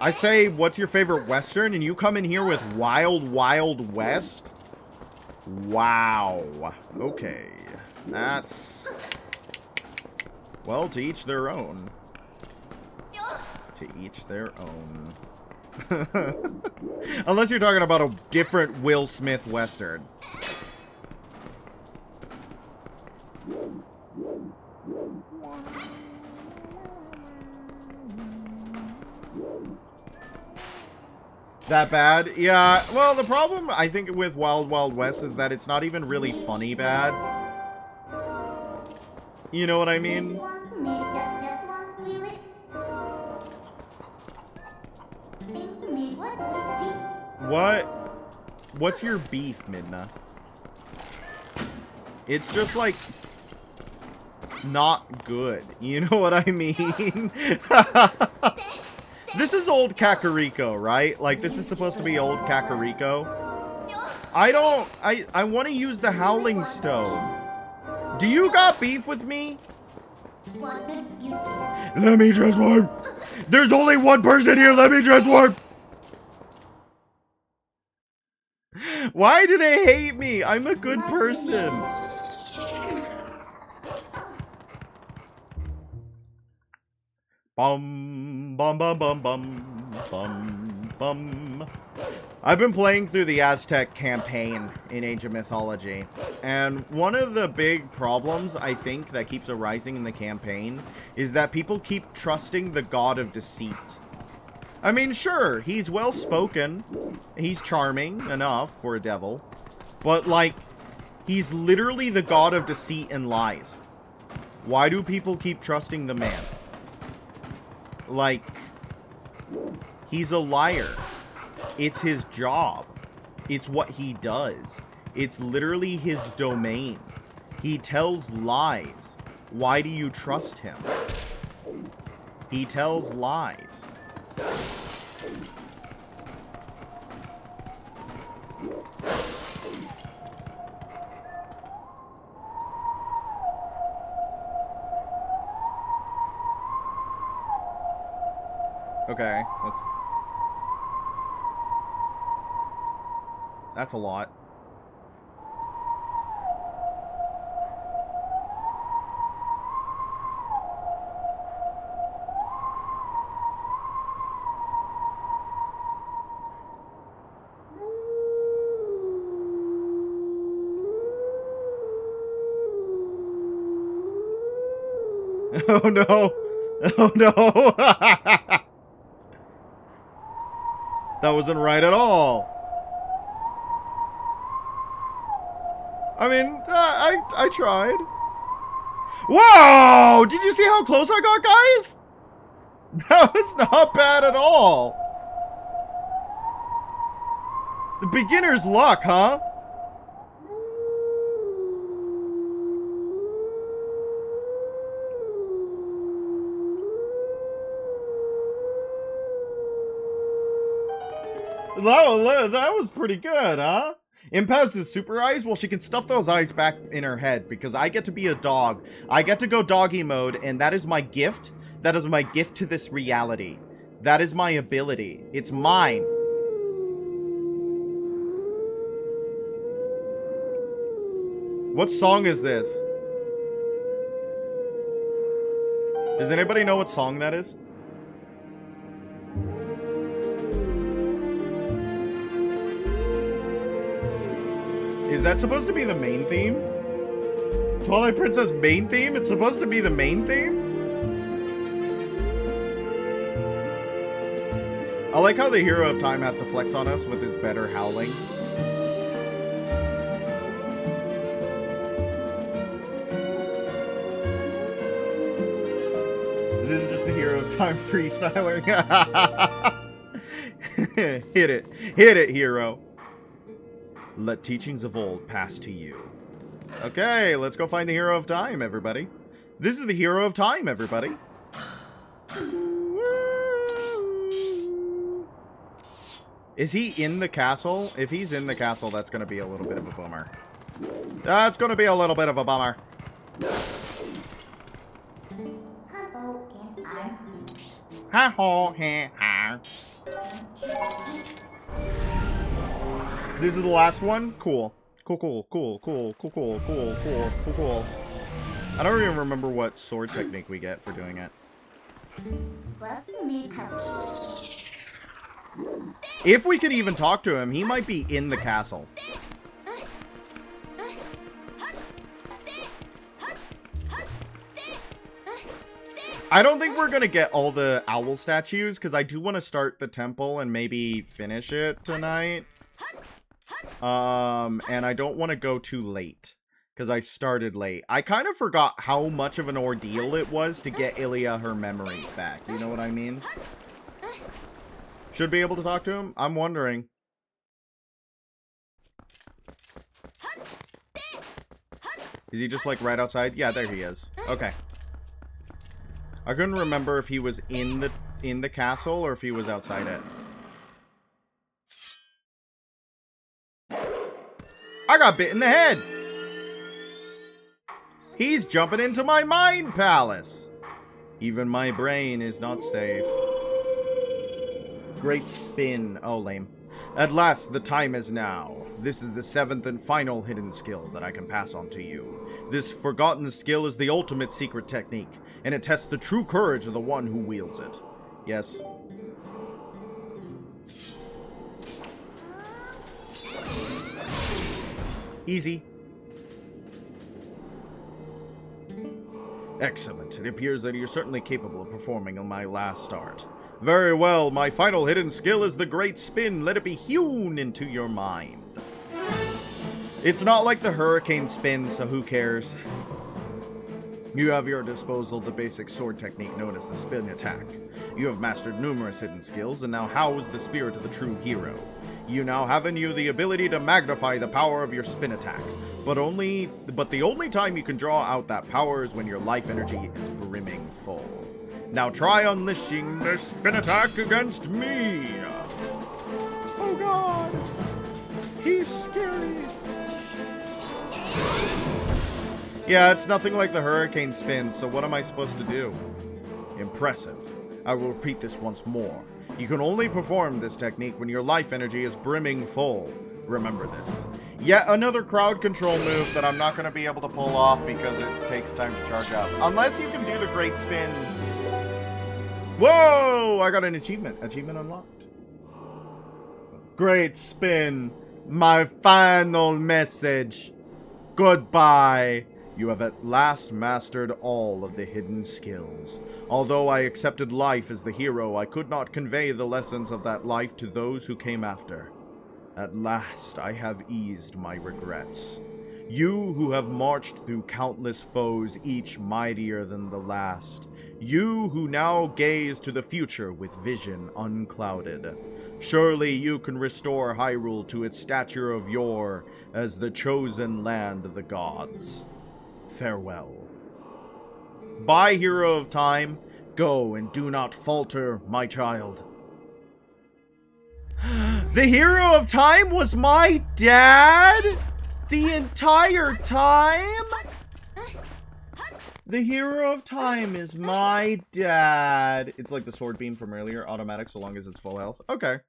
I say, what's your favorite western? And you come in here with Wild Wild West? Wow. Okay. That's... well, to each their own. To each their own. Unless you're talking about a different Will Smith western. That bad? Yeah, well, the problem, I think, with Wild Wild West is that it's not even really funny bad. You know what I mean? What's your beef, Midna? It's just, like, not good. You know what I mean? This is old Kakariko, right? Like, this is supposed to be old Kakariko. I want to use the Howling Stone. Do you got beef with me? Let me transform. There's only one person here. Let me transform. Why do they hate me? I'm a good person. Bum, bum, bum, bum, bum, bum, bum. I've been playing through the Aztec campaign in Age of Mythology, and one of the big problems, I think, that keeps arising in the campaign is that people keep trusting the god of deceit. I mean, sure, he's well-spoken, he's charming enough for a devil, but, like, he's literally the god of deceit and lies. Why do people keep trusting the man? Like, he's a liar. It's his job. It's what he does. It's literally his domain. He tells lies. Why do you trust him? He tells lies. Okay, that's a lot. Oh no! Oh no! That wasn't right at all. I mean, I tried. Whoa! Did you see how close I got, guys? That was not bad at all. The beginner's luck, huh? That was pretty good, huh? Impaz is super eyes? Well, she can stuff those eyes back in her head because I get to be a dog. I get to go doggy mode, and that is my gift. That is my gift to this reality. That is my ability. It's mine. What song is this? Does anybody know what song that is? Is that supposed to be the main theme? Twilight Princess main theme? It's supposed to be the main theme? I like how the hero of time has to flex on us with his better howling. This is just the hero of time freestyling. Hit it. Hit it, hero. Let teachings of old pass to you. Okay, let's go find the hero of time, everybody. This is the hero of time, everybody. Is he in the castle? If he's in the castle, that's going to be a little bit of a bummer. That's going to be a little bit of a bummer. This is the last one? Cool. Cool. I don't even remember what sword technique we get for doing it. If we could even talk to him, he might be in the castle. I don't think we're gonna get all the owl statues, because I do want to start the temple and maybe finish it tonight. And I don't want to go too late, because I started late. I kind of forgot how much of an ordeal it was to get Ilya her memories back. You know what I mean? Should be able to talk to him? I'm wondering. Is he just like right outside? Yeah, there he is. Okay. I couldn't remember if he was in the castle or if he was outside it. I got bit in the head. He's jumping into my mind palace. Even my brain is not safe. Great spin. Oh, lame. At last, the time is now. This is the 7th and final hidden skill that I can pass on to you. This forgotten skill is the ultimate secret technique, and it tests the true courage of the one who wields it. Yes. Easy. Excellent. It appears that you're certainly capable of performing on my last art. Very well, my final hidden skill is the Great Spin. Let it be hewn into your mind. It's not like the Hurricane Spin, so who cares? You have at your disposal the basic sword technique known as the spin attack. You have mastered numerous hidden skills and now house the spirit of the true hero. You now have in you the ability to magnify the power of your spin attack, but the only time you can draw out that power is when your life energy is brimming full. Now try unleashing the spin attack against me! Oh god! He's scary! Yeah, it's nothing like the Hurricane Spin, so what am I supposed to do? Impressive. I will repeat this once more. You can only perform this technique when your life energy is brimming full. Remember this. Yet another crowd control move that I'm not going to be able to pull off because it takes time to charge up. Unless you can do the Great Spin. Whoa! I got an achievement. Achievement unlocked. Great Spin. My final message. Goodbye. You have at last mastered all of the hidden skills. Although I accepted life as the hero, I could not convey the lessons of that life to those who came after. At last, I have eased my regrets. You who have marched through countless foes, each mightier than the last. You who now gaze to the future with vision unclouded. Surely you can restore Hyrule to its stature of yore as the chosen land of the gods. Farewell. Bye, hero of time. Go and do not falter, my child. The hero of time was my dad? The entire time? The hero of time is my dad. It's like the sword beam from earlier, automatic so long as it's full health. Okay.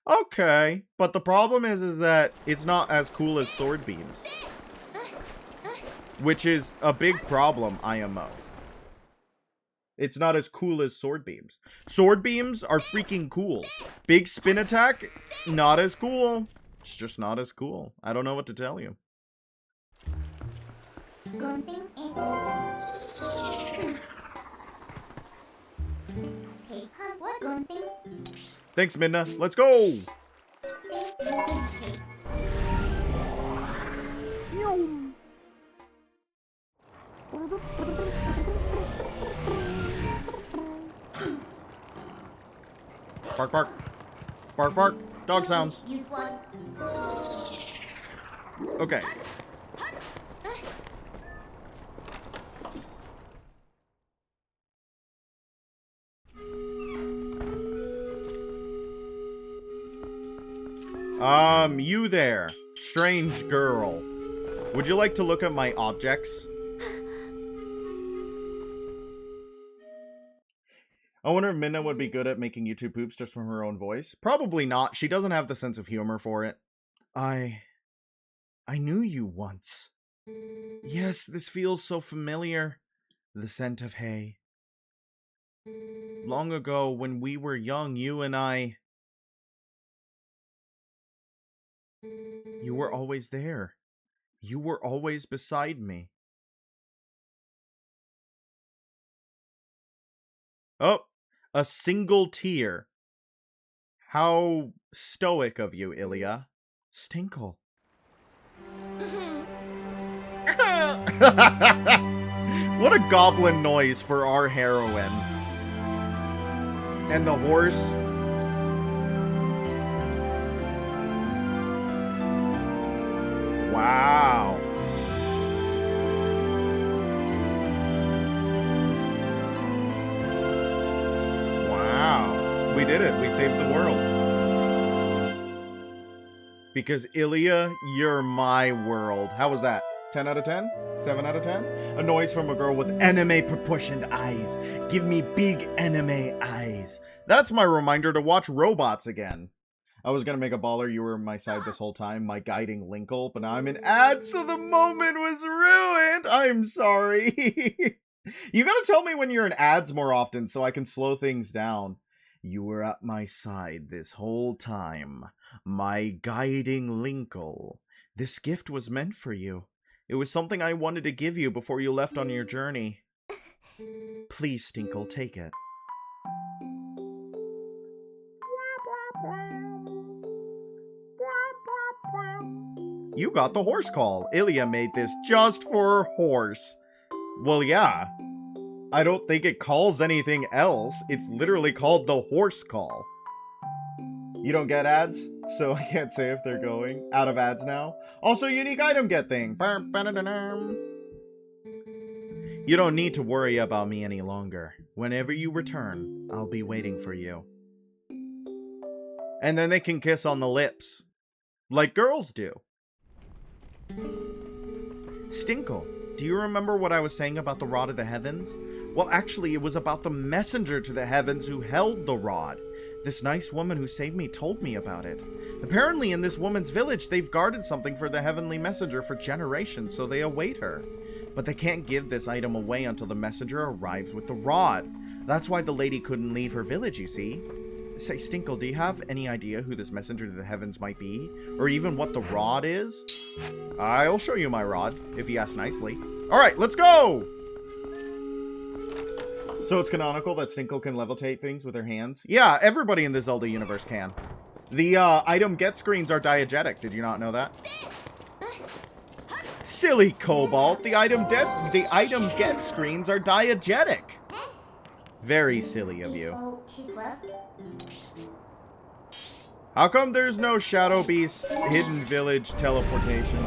Okay. But the problem is that it's not as cool as sword beams. Which is a big problem, IMO. It's not as cool as sword beams. Sword beams are freaking cool. Big spin attack, not as cool. It's just not as cool. I don't know what to tell you. Thanks, Midna. Let's go! Bark, bark. Bark, bark. Dog sounds. Okay. You there, strange girl. Would you like to look at my objects? I wonder if Minna would be good at making YouTube poops just from her own voice. Probably not. She doesn't have the sense of humor for it. I knew you once. Yes, this feels so familiar. The scent of hay. Long ago, when we were young, you and I... You were always there. You were always beside me. Oh, a single tear. How stoic of you, Ilya. Stinkle. What a goblin noise for our heroine. And the horse. Wow. Wow. We did it. We saved the world. Because Ilya, you're my world. How was that? 10 out of 10? 7 out of 10? A noise from a girl with anime-proportioned eyes. Give me big anime eyes. That's my reminder to watch Robots again. I was gonna make a baller, you were on my side this whole time, my guiding Linkle, but now I'm in ad, so the moment was ruined! I'm sorry. You gotta tell me when you're in ads more often so I can slow things down. You were at my side this whole time, my guiding Linkle. This gift was meant for you. It was something I wanted to give you before you left on your journey. Please, Stinkle, take it. You got the horse call. Ilya made this just for horse. Well, yeah. I don't think it calls anything else. It's literally called the horse call. You don't get ads, so I can't say if they're going. Out of ads now. Also, unique item get thing. You don't need to worry about me any longer. Whenever you return, I'll be waiting for you. And then they can kiss on the lips. Like girls do. Stinkle, do you remember what I was saying about the Rod of the Heavens? Well, actually, it was about the messenger to the heavens who held the rod. This nice woman who saved me told me about it. Apparently, in this woman's village, they've guarded something for the heavenly messenger for generations, so they await her. But they can't give this item away until the messenger arrives with the rod. That's why the lady couldn't leave her village, you see. Say, Stinkle, do you have any idea who this messenger to the heavens might be? Or even what the rod is? I'll show you my rod, if you ask nicely. Alright, let's go! So it's canonical that Stinkle can levitate things with her hands? Yeah, everybody in the Zelda universe can. The item get screens are diegetic. Did you not know that? Silly Cobalt, the item get screens are diegetic. Very silly of you. How come there's no Shadow Beast hidden village teleportation?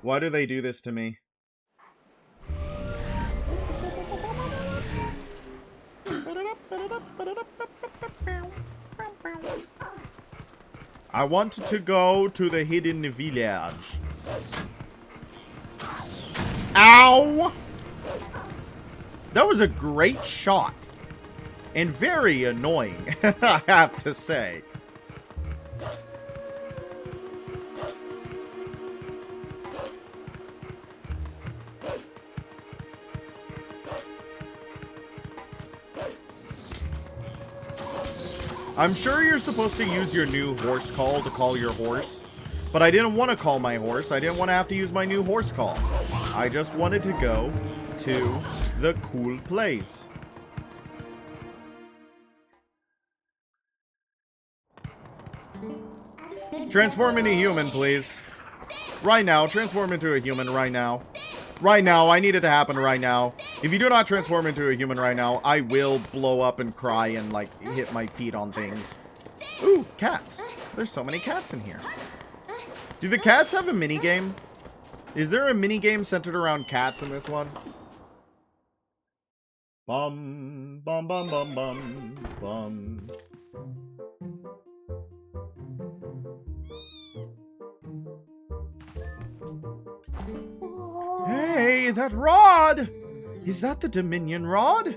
Why do they do this to me? I want to go to the hidden village. Ow! That was a great shot. And very annoying, I have to say. I'm sure you're supposed to use your new horse call to call your horse. But I didn't want to call my horse. I didn't want to have to use my new horse call. I just wanted to go to the cool place. Transform into human, please. Right now. Transform into a human right now. Right now. I need it to happen right now. If you do not transform into a human right now, I will blow up and cry and, like, hit my feet on things. Ooh, cats. There's so many cats in here. Do the cats have a minigame? Is there a minigame centered around cats in this one? Bum, bum, bum, bum, bum, bum. Hey, that rod! Is that the Dominion rod?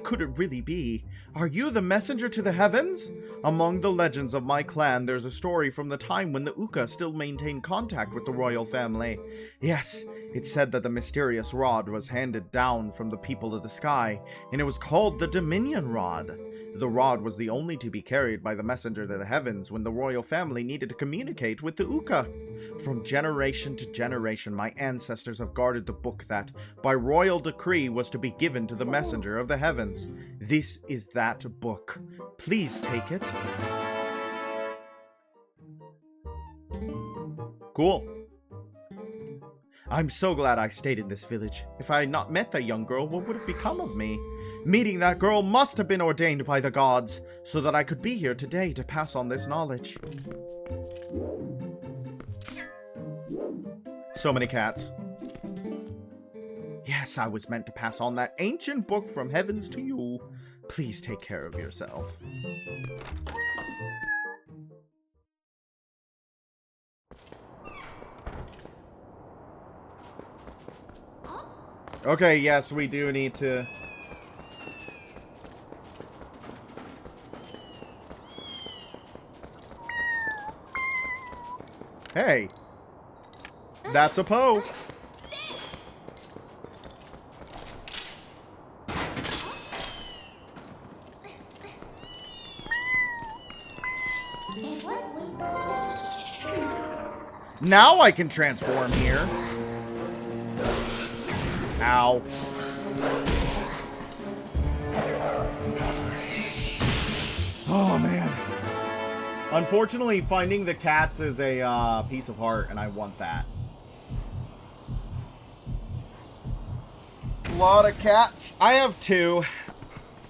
Could it really be? Are you the messenger to the heavens? Among the legends of my clan, there's a story from the time when the Uka still maintained contact with the royal family. Yes, it's said that the mysterious rod was handed down from the people of the sky, and it was called the Dominion rod. The rod was the only to be carried by the messenger to the heavens when the royal family needed to communicate with the Uka. From generation to generation, my ancestors have guarded the book that, by royal decree, was to be given to the messenger of the heavens. This is that book. Please take it. Cool. I'm so glad I stayed in this village. If I had not met that young girl, what would have become of me? Meeting that girl must have been ordained by the gods, so that I could be here today to pass on this knowledge. So many cats. Yes, I was meant to pass on that ancient book from heavens to you. Please take care of yourself. Okay, yes, we do need to... Hey! That's a Poe! Now I can transform here. Ow. Oh, man. Unfortunately, finding the cats is a piece of heart, and I want that. A lot of cats. I have 2.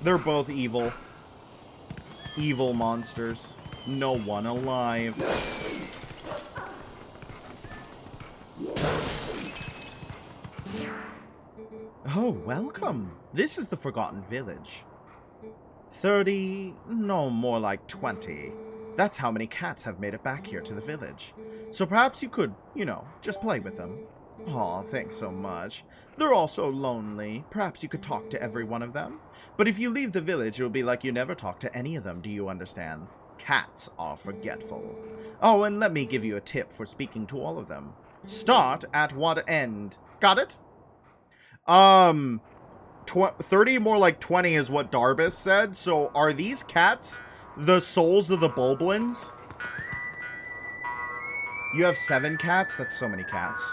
They're both evil. Evil monsters. No one alive. Oh, welcome. This is the Forgotten Village. 30, no, more like 20. That's how many cats have made it back here to the village. So perhaps you could, you know, just play with them. Aw, thanks so much. They're all so lonely. Perhaps you could talk to every one of them. But if you leave the village, it'll be like you never talked to any of them, do you understand? Cats are forgetful. Oh, and let me give you a tip for speaking to all of them. Start at what end? Got it? 30 more like 20 is what Darbus said. So are these cats the souls of the Bulblins? You have 7 cats? That's so many cats.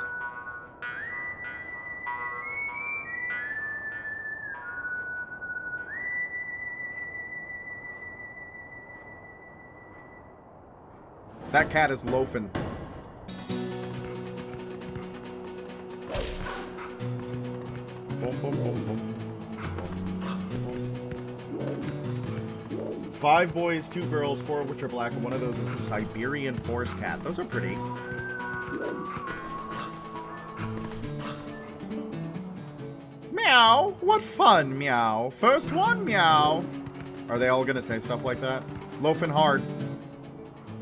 That cat is loafing. Boom, boom, boom, boom. 5 boys, 2 girls, 4 of which are black, and one of those is a Siberian forest cat. Those are pretty. Meow! What fun, meow. First one, meow. Are they all gonna say stuff like that? Loafing hard.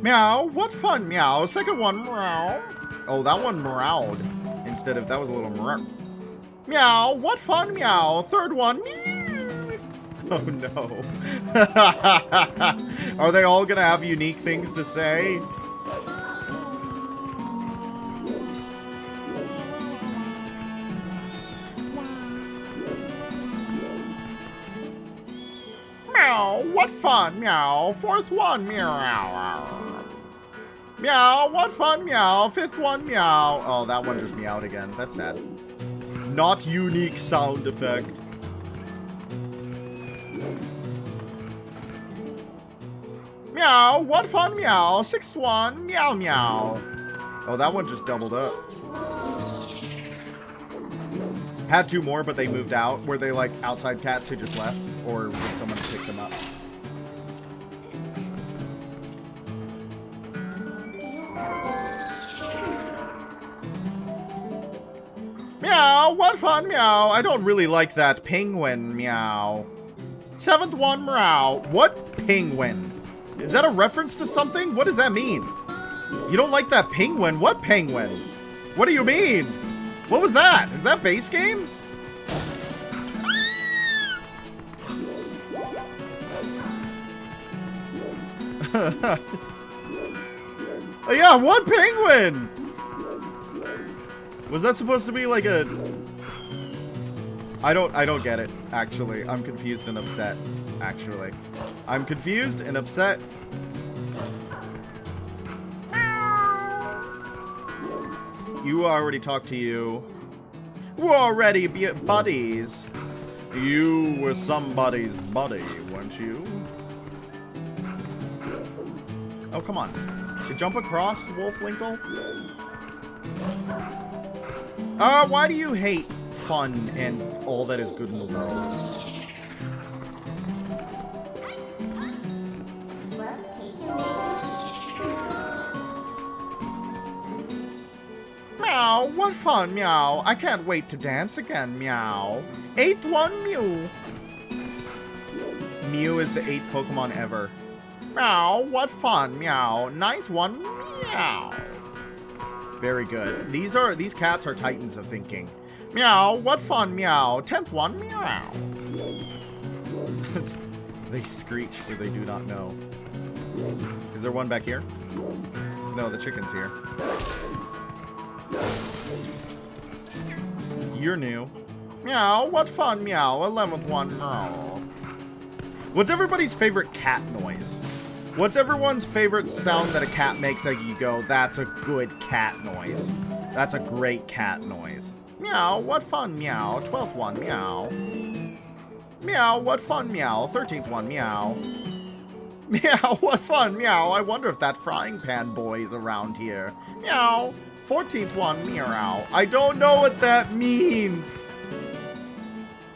Meow, what fun, meow. Second one, meow. Oh, that one meowed. Instead of, that was a little meow. Meow, what fun, meow. Third one, meow. Oh no. Are they all gonna have unique things to say? Meow, what fun, meow. Fourth one, meow. Meow, what fun, meow. Fifth one, meow. Oh, that one just meowed again. That's sad. Not unique sound effect. Meow, what fun, meow. Sixth one, meow, meow. Oh, that one just doubled up. Had 2 more, but they moved out. Were they like outside cats who just left? Or would someone pick them up? Meow, what fun, meow. I don't really like that penguin, meow. 7th one, meow. What penguin? Is that a reference to something? What does that mean? You don't like that penguin? What penguin? What do you mean? What was that? Is that base game? Oh yeah, one penguin! Was that supposed to be like a... I don't get it, actually. I'm confused and upset, actually. I'm confused and upset. You already talked to you. We're already buddies. You were somebody's buddy, weren't you? Oh, come on. Jump across, Wolflinkle? Why do you hate fun and all that is good in the world? Meow, what fun, meow. I can't wait to dance again, meow. 8th Mew. Mew is the 8th Pokemon ever. Meow, what fun, meow. 9th one, meow. Very good. These cats are titans of thinking. Meow, what fun, meow. 10th one, meow. They screech where they do not know. Is there one back here? No, the chicken's here. You're new. Meow, what fun, meow. 11th one, meow. What's everybody's favorite cat noise? What's everyone's favorite sound that a cat makes that you go, that's a good cat noise? That's a great cat noise. Meow, what fun, meow. 12th one, meow. Meow, what fun, meow. 13th one, meow. Meow, what fun, meow. I wonder if that frying pan boy is around here. Meow. 14th one, meow. I don't know what that means.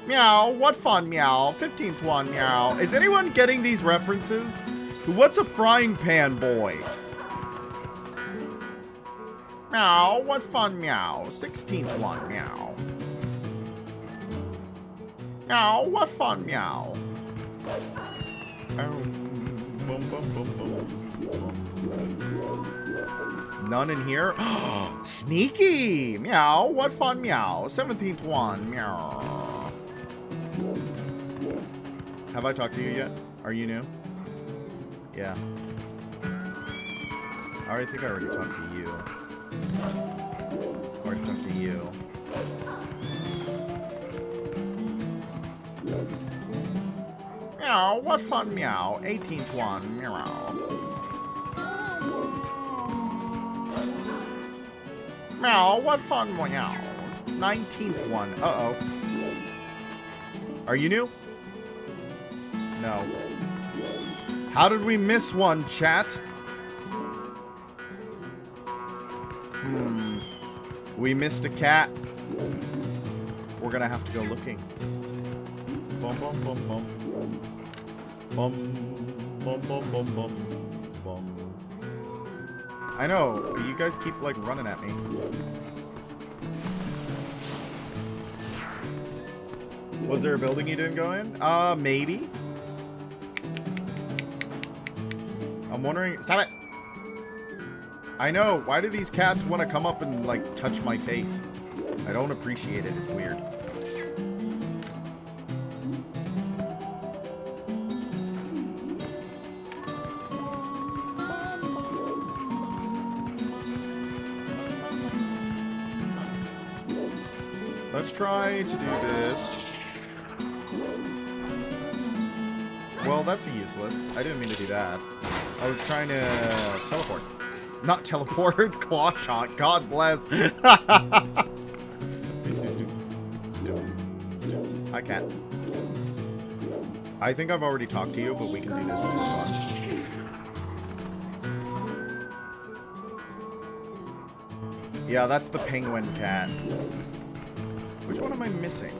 Meow, what fun, meow. 15th one, meow. Is anyone getting these references? What's a frying pan boy? Meow, what fun, meow. 16th one, meow. Meow, what fun, meow. None in here? Sneaky! Meow, what fun, meow. 17th one, meow. Have I talked to you yet? Are you new? Yeah. I think I already talked to you. Already talked to you. Meow, what fun, meow. 18th one, meow. Meow, what fun, meow. 19th one. Uh-oh. Are you new? No. How did we miss one, chat? We missed a cat. We're gonna have to go looking. Bum bum bum bum. Bum bum bum bum bum bum. I know, you guys keep like running at me. Was there a building you didn't go in? Maybe. I'm wondering. Stop it! I know. Why do these cats want to come up and like touch my face? I don't appreciate it. It's weird. Let's try to do this. Well, that's useless. I didn't mean to do that. I was trying to teleport. Not teleport, claw shot. God bless. I can't. I think I've already talked to you, but we can do this. This is fun. Yeah, that's the penguin cat. Which one am I missing?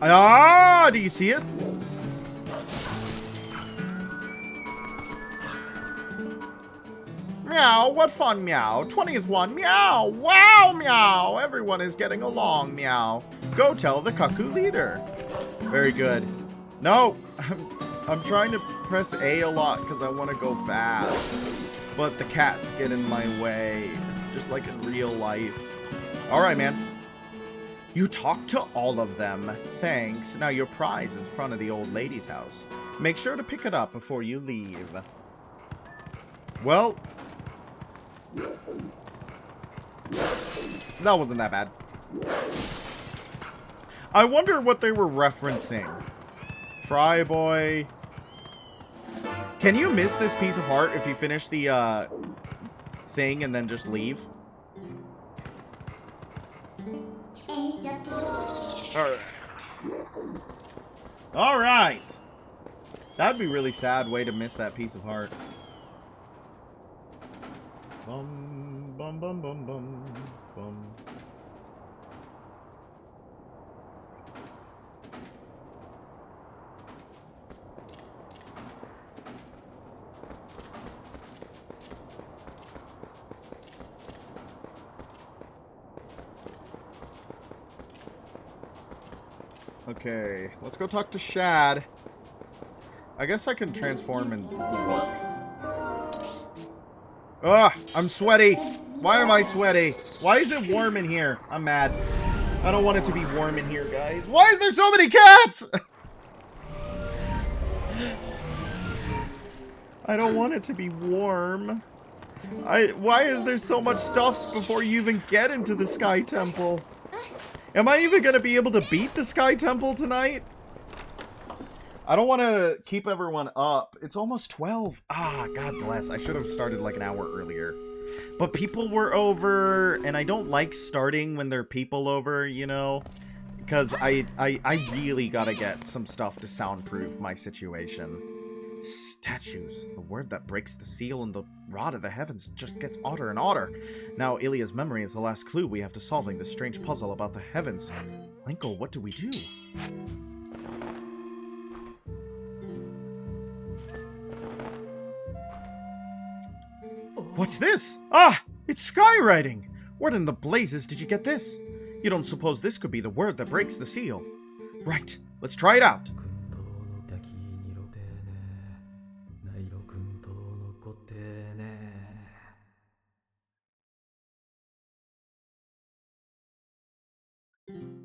Ah, do you see it? Meow, what fun, meow. 20th one, meow. Wow, meow. Everyone is getting along, meow. Go tell the cuckoo leader. Very good. No, I'm trying to press A a lot because I want to go fast. But the cats get in my way. Just like in real life. Alright, man. You talked to all of them. Thanks. Now your prize is in front of the old lady's house. Make sure to pick it up before you leave. Well, that wasn't that bad. I wonder what they were referencing. Fry boy. Can you miss this piece of heart if you finish the thing and then just leave? Alright. Alright. That'd be a really sad way to miss that piece of heart. Bum, bum, bum, bum, bum, bum. Okay, let's go talk to Shad. I guess I can transform and warp. Ugh, I'm sweaty. Why am I sweaty? Why is it warm in here? I'm mad. I don't want it to be warm in here, guys. Why is there so many cats? I don't want it to be warm. Why is there so much stuff before you even get into the Sky Temple? Am I even going to be able to beat the Sky Temple tonight? I don't want to keep everyone up. It's almost 12. Ah, God bless. I should have started like an hour earlier. But people were over, and I don't like starting when there are people over, you know? Because I really got to get some stuff to soundproof my situation. Statues. The word that breaks the seal and the rod of the heavens just gets odder and odder. Now, Ilya's memory is the last clue we have to solving this strange puzzle about the heavens. Linkle, what do we do? What's this? Ah! It's skywriting! Where in the blazes did you get this? You don't suppose this could be the word that breaks the seal? Right. Let's try it out.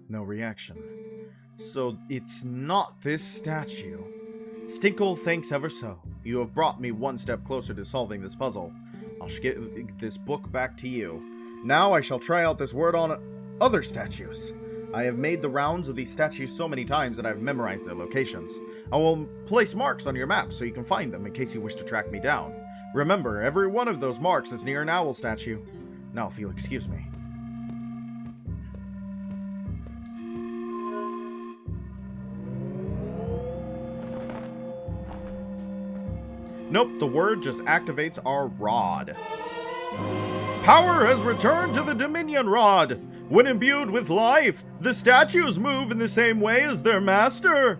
No reaction. So it's not this statue. Stinkle, thanks ever so. You have brought me one step closer to solving this puzzle. I'll give this book back to you. Now I shall try out this word on other statues. I have made the rounds of these statues so many times that I've memorized their locations. I will place marks on your map so you can find them in case you wish to track me down. Remember, every one of those marks is near an owl statue. Now, if you'll excuse me. Nope, the word just activates our rod. Power has returned to the Dominion Rod. When imbued with life, the statues move in the same way as their master.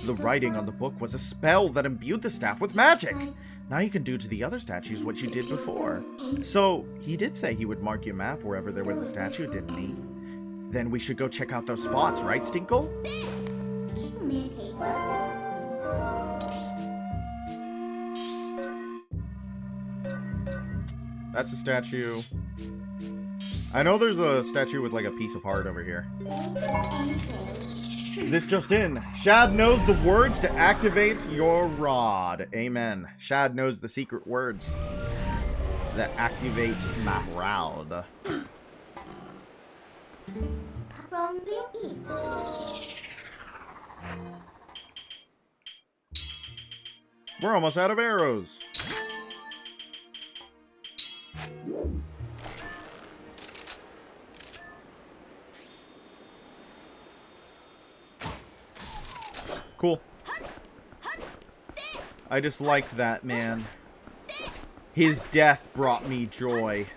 The writing on the book was a spell that imbued the staff with magic. Now you can do to the other statues what you did before. So, he did say he would mark your map wherever there was a statue, didn't he? Then we should go check out those spots, right, Stinkle? That's a statue. I know there's a statue with like a piece of heart over here. This just in. Shad knows the words to activate your rod. Amen. Shad knows the secret words that activate my rod. We're almost out of arrows. Cool. I just liked that, man. His death brought me joy.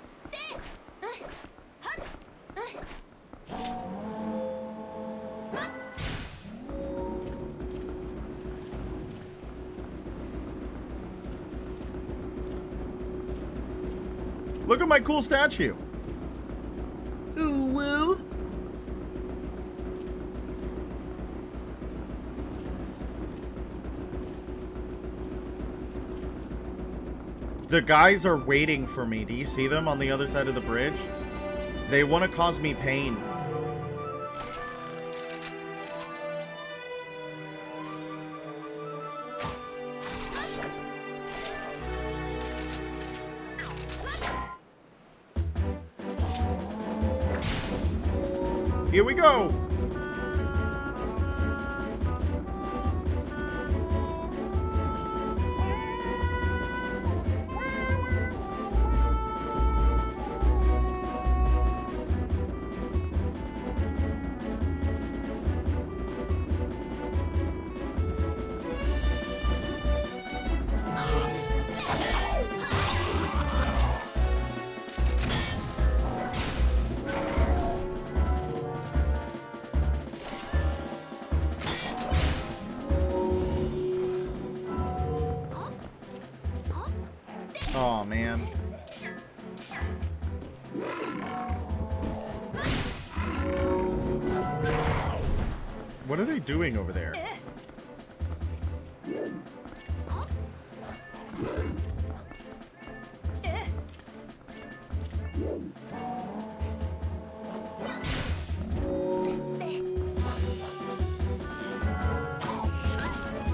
Look at my cool statue. Ooh, woo. The guys are waiting for me. Do you see them on the other side of the bridge? They want to cause me pain. Here we go! Oh man. What are they doing over there?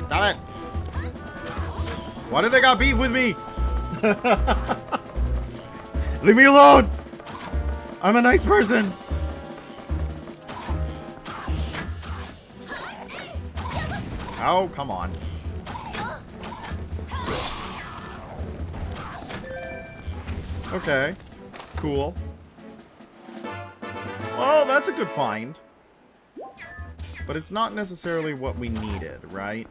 Stop it! Why do they got beef with me? Leave me alone! I'm a nice person! Oh, come on. Okay. Cool. Well, that's a good find. But it's not necessarily what we needed, right?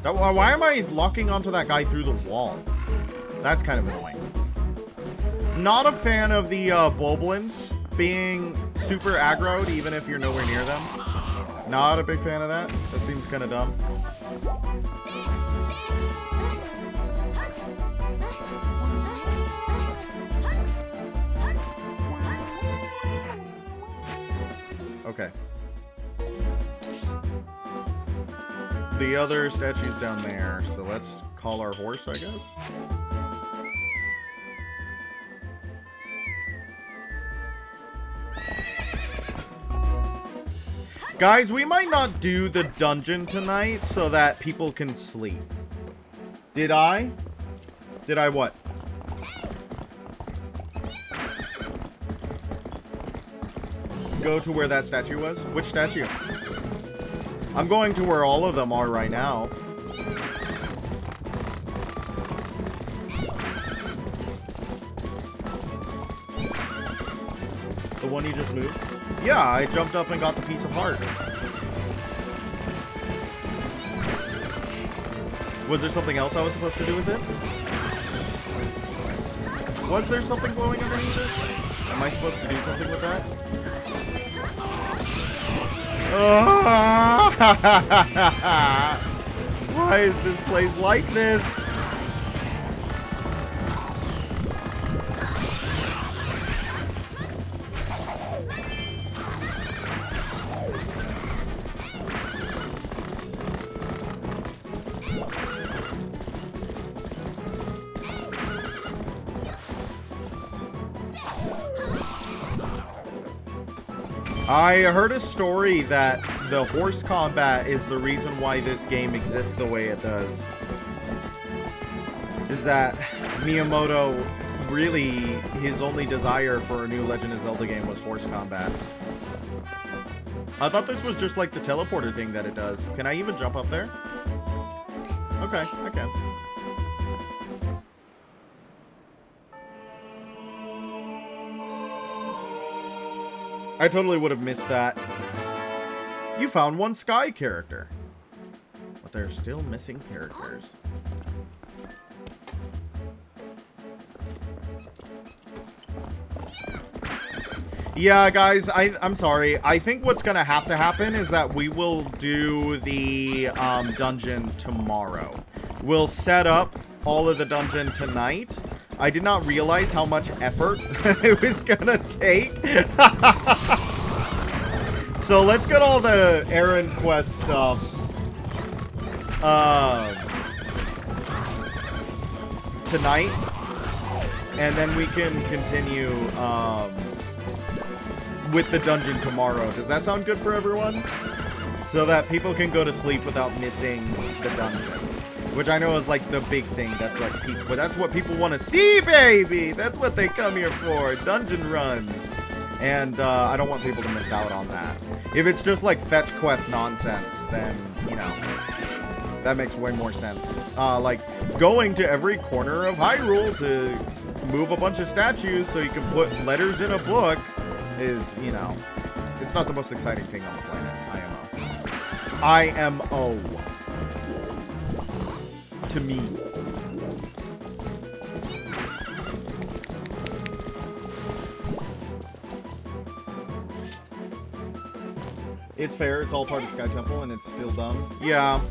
Why am I locking onto that guy through the wall? That's kind of annoying. Not a fan of the Boblins being super aggroed, even if you're nowhere near them. Not a big fan of that. That seems kind of dumb. Okay. The other statue's down there, so let's call our horse, I guess. Guys, we might not do the dungeon tonight so that people can sleep. Did I? Did I what? Go to where that statue was? Which statue? I'm going to where all of them are right now. The one you just moved? Yeah, I jumped up and got the piece of heart. Was there something else I was supposed to do with it? Was there something glowing underneath it? Am I supposed to do something with that? Why is this place like this? I heard a story that the horse combat is the reason why this game exists the way it does. Is that Miyamoto really, his only desire for a new Legend of Zelda game was horse combat. I thought this was just like the teleporter thing that it does. Can I even jump up there? Okay, I can. I totally would have missed that. You found one Sky character. But they're still missing characters. Yeah, guys, I'm sorry. I think what's gonna have to happen is that we will do the dungeon tomorrow. We'll set up all of the dungeon tonight. I did not realize how much effort it was gonna take. So let's get all the errand quest stuff. Tonight. And then we can continue, with the dungeon tomorrow. Does that sound good for everyone? So that people can go to sleep without missing the dungeon. Which I know is like the big thing. That's like but that's what people want to see, baby! That's what they come here for. Dungeon runs. And I don't want people to miss out on that. If it's just like fetch quest nonsense, then, you know, that makes way more sense. Like going to every corner of Hyrule to move a bunch of statues so you can put letters in a book is, you know, it's not the most exciting thing on the planet. IMO. To me. It's fair, it's all part of Sky Temple, and it's still dumb. Yeah.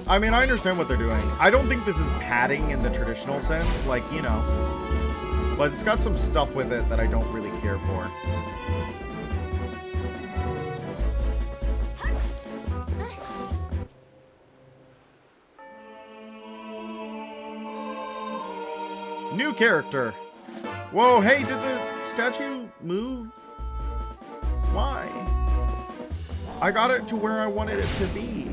I mean, I understand what they're doing. I don't think this is padding in the traditional sense, like, you know. But it's got some stuff with it that I don't really care for. New character. Whoa, hey, did the statue move? Why? I got it to where I wanted it to be.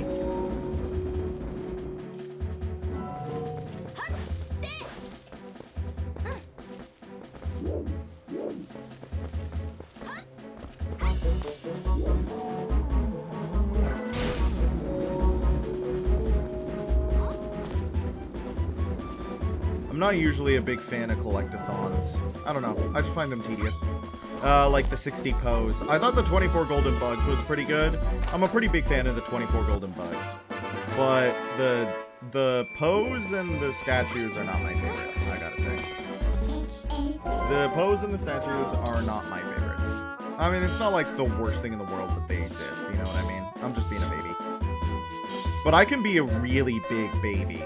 I'm not usually a big fan of collectathons. I don't know. I just find them tedious. Like the 60 pose. I thought the 24 golden bugs was pretty good. I'm a pretty big fan of the 24 golden bugs. But the pose and the statues are not my favorite, I gotta say. The pose and the statues are not my favorite. I mean, it's not like the worst thing in the world that they exist, you know what I mean? I'm just being a baby. But I can be a really big baby.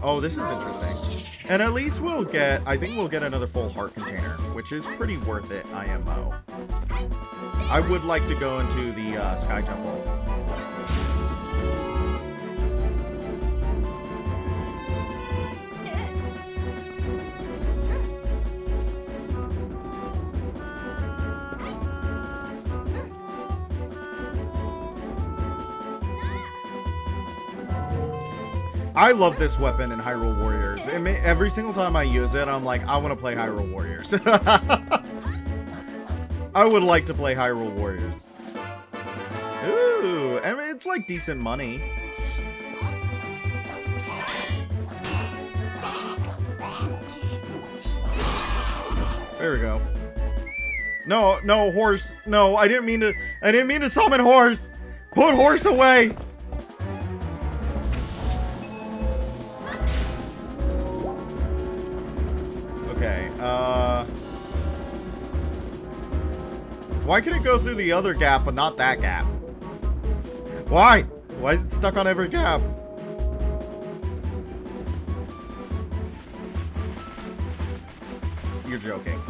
Oh, this is interesting. And at least we'll get, I think we'll get another full heart container, which is pretty worth it, IMO. I would like to go into the Sky Temple. I love this weapon in Hyrule Warriors. Every single time I use it, I'm like, I want to play Hyrule Warriors. I would like to play Hyrule Warriors. Ooh, I mean, it's like decent money. There we go. No, no, horse. No, I didn't mean to summon horse. Put horse away. Okay, why can it go through the other gap, but not that gap? Why? Why is it stuck on every gap? You're joking.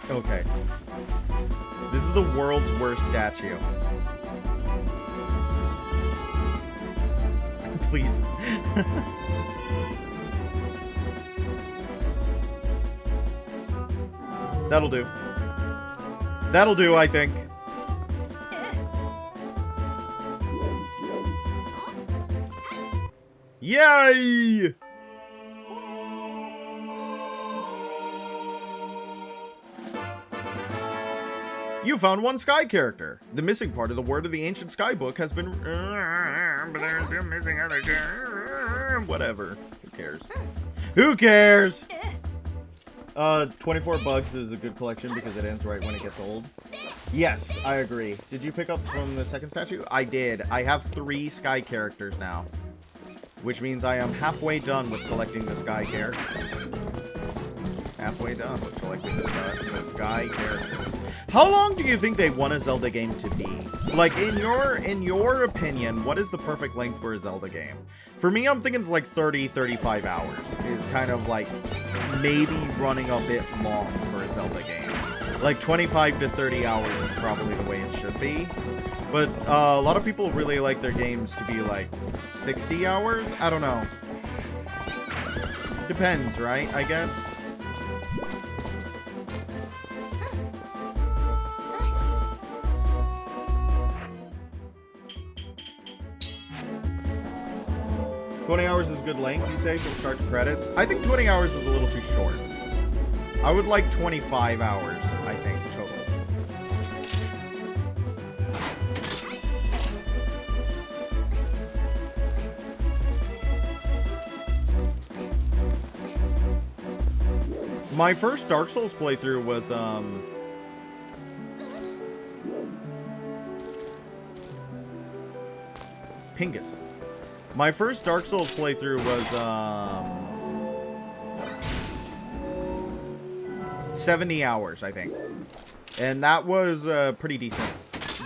Okay. This is the world's worst statue. Please. That'll do. That'll do, I think. Yay! You found one sky character. The missing part of the word of the ancient sky book has been... But there's still missing other... Whatever. Who cares? Who cares? 24 bugs is a good collection because it ends right when it gets old. Yes, I agree. Did you pick up from the second statue? I did. I have 3 sky characters now. which means I am halfway done with collecting the sky character. Halfway done with collecting the sky character. How long do you think they want a Zelda game to be? Like, in your opinion, what is the perfect length for a Zelda game? For me, I'm thinking it's like 30, 35 hours is kind of like maybe running a bit long for a Zelda game. Like 25 to 30 hours is probably the way it should be. But a lot of people really like their games to be like 60 hours? I don't know. Depends, right? I guess. $20 hours is good length, you say, from start to credits? I think 20 hours is a little too short. I would like 25 hours, I think, total. My first Dark Souls playthrough was, Pingus. My first Dark Souls playthrough was, 70 hours, I think. And that was, pretty decent.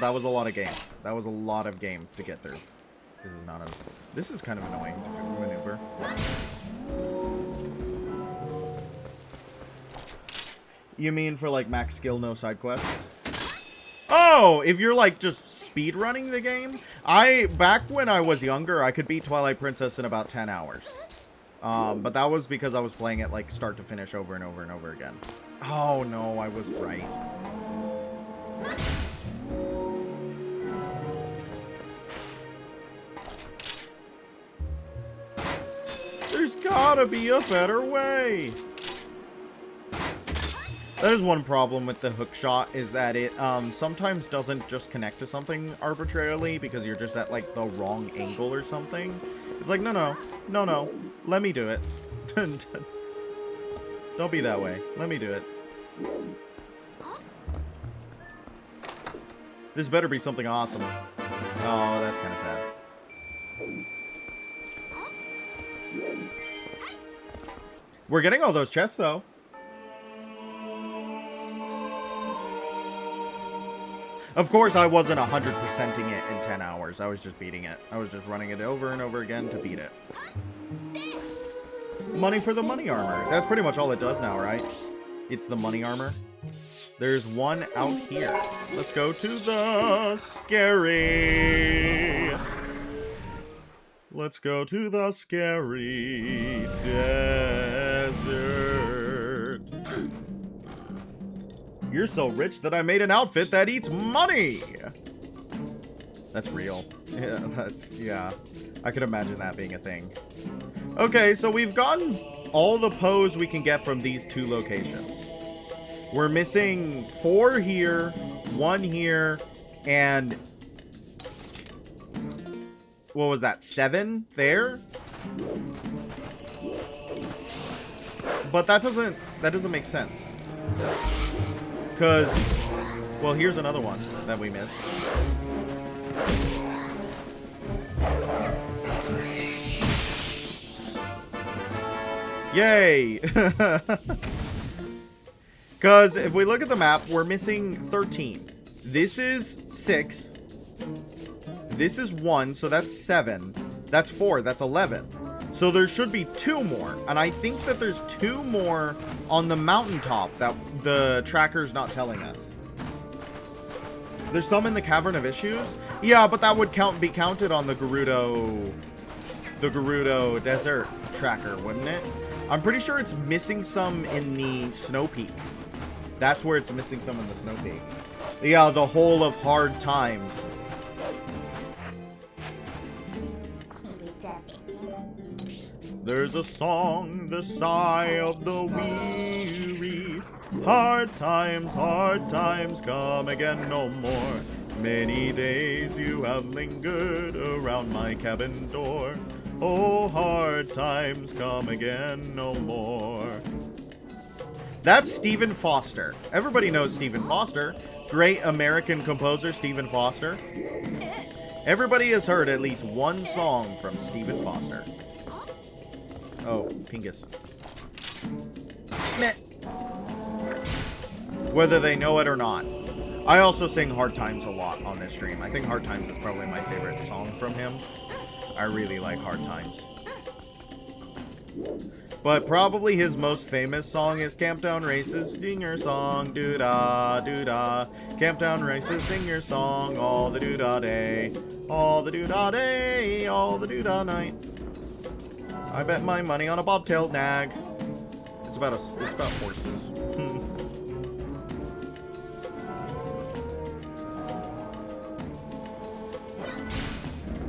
That was a lot of game. That was a lot of game to get through. This is not a... This is kind of annoying to maneuver. You mean for, like, max skill, no side quest? Oh, if you're, like, just speed running the game? Back when I was younger, I could beat Twilight Princess in about 10 hours. But that was because I was playing it, like, start to finish over and over and over again. Oh, no, I was right. There's gotta be a better way! That is one problem with the hook shot, is that it sometimes doesn't just connect to something arbitrarily because you're just at, like, the wrong angle or something. It's like, no, let me do it. Don't be that way. Let me do it. This better be something awesome. Oh, that's kind of sad. We're getting all those chests, though. Of course, I wasn't 100%ing it in 10 hours. I was just beating it. I was just running it over and over again to beat it. Money for the money armor. That's pretty much all it does now, right? It's the money armor. There's one out here. Let's go to the scary. Let's go to the scary desert. You're so rich that I made an outfit that eats money. That's real. Yeah. I could imagine that being a thing. Okay, so we've gotten all the pose we can get from these two locations. We're missing 4 here, 1 here, and... what was that, 7 there? But that doesn't make sense. Because, well, here's another one that we missed. Yay! Because if we look at the map, we're missing 13. This is 6. This is 1, so that's 7. That's 4, that's 11. So there should be 2 more. And I think that there's 2 more on the mountaintop that the tracker's not telling us. There's some in the Cavern of Issues? Yeah, but that would be counted on the Gerudo Desert tracker, wouldn't it? I'm pretty sure it's missing some in the Snow Peak. That's where it's missing some in the Snow Peak. Yeah, the whole of Hard Times. There's a song, the sigh of the weary. Hard times come again no more. Many days you have lingered around my cabin door. Oh, hard times come again no more. That's Stephen Foster. Everybody knows Stephen Foster. Great American composer, Stephen Foster. Everybody has heard at least one song from Stephen Foster. Oh, Pingus. Meh. Whether they know it or not. I also sing Hard Times a lot on this stream. I think Hard Times is probably my favorite song from him. I really like Hard Times. But probably his most famous song is Camptown Races, sing your song, doo-da, doo-da. Camptown Races, sing your song, all the doo-da day. All the doo-da day, all the doo-da night. I bet my money on a bobtailed nag. It's about horses.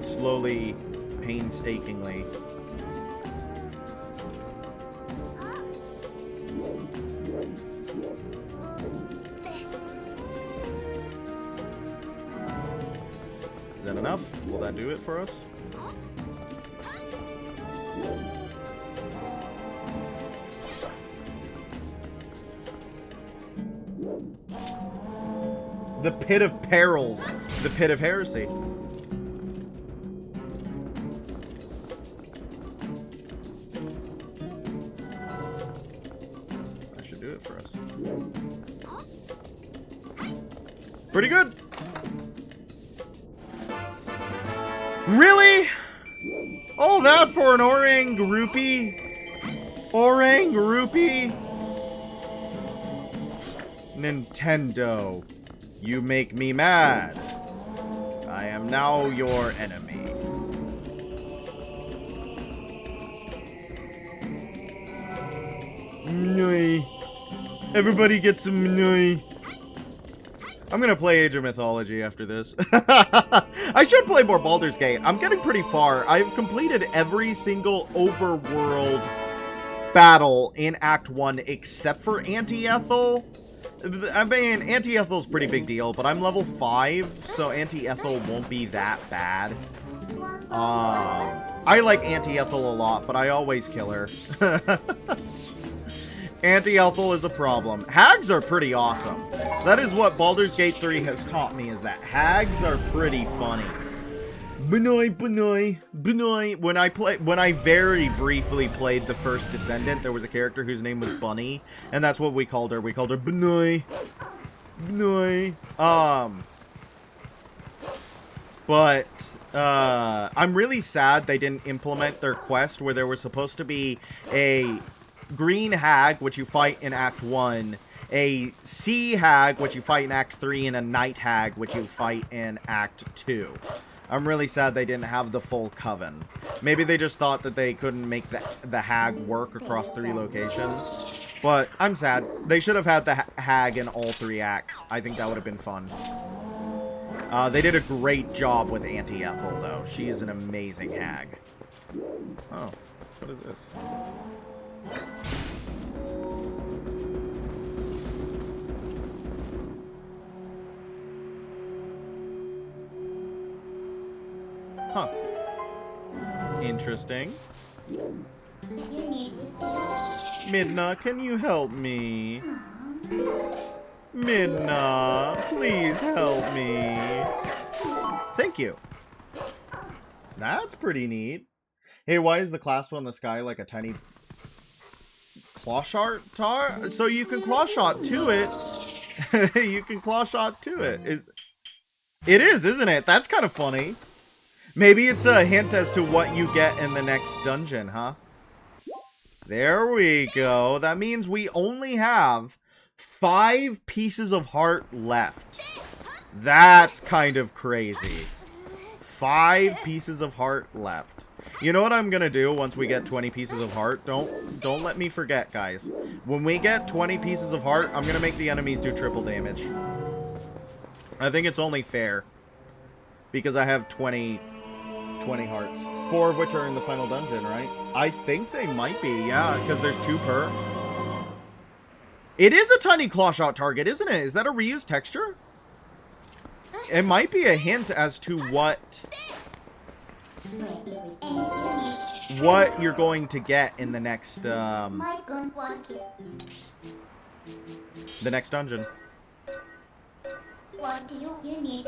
Slowly, painstakingly. Is that enough? Will that do it for us? The Pit of Perils. The Pit of Heresy. That should do it for us. Pretty good. Really? All that for an orang rupee? Orang rupee? Nintendo, you make me mad. I am now your enemy. Noi. Everybody get some noi. I'm gonna play Age of Mythology after this. I should play more Baldur's Gate. I'm getting pretty far. I've completed every single overworld battle in Act 1 except for Anti-Ethel. I mean, Anti-Ethel's a pretty big deal, but I'm level 5, so Anti-Ethel won't be that bad. I like Anti-Ethel a lot, but I always kill her. Anti-Ethel is a problem. Hags are pretty awesome. That is what Baldur's Gate 3 has taught me, is that hags are pretty funny. Benoy, Benoy, Benoy. When I very briefly played the first Descendant, there was a character whose name was Bunny, and that's what we called her. We called her Benoy. Benoy. But I'm really sad they didn't implement their quest where there was supposed to be a green hag, which you fight in Act 1, a sea hag, which you fight in Act 3, and a night hag, which you fight in Act 2. I'm really sad they didn't have the full coven. Maybe they just thought that they couldn't make the hag work across 3 locations. But I'm sad. They should have had the hag in all 3 acts. I think that would have been fun. They did a great job with Anti-Ethel, though. She is an amazing hag. Oh, what is this? Huh. Interesting. Midna, can you help me? Midna, please help me. Thank you. That's pretty neat. Hey, why is the clasp on the sky like a tiny claw shot tar? So you can claw shot to it. You can claw shot to it. It is, isn't it? That's kind of funny. Maybe it's a hint as to what you get in the next dungeon, huh? There we go. That means we only have 5 pieces of heart left. That's kind of crazy. 5 pieces of heart left. You know what I'm gonna do once we get 20 pieces of heart? Don't let me forget, guys. When we get 20 pieces of heart, I'm gonna make the enemies do triple damage. I think it's only fair. Because I have 20 hearts. 4 of which are in the final dungeon, right? I think they might be, yeah, because there's 2 per. It is a tiny claw shot target, isn't it? Is that a reused texture? It might be a hint as to what you're going to get in the next the next dungeon. What do you need?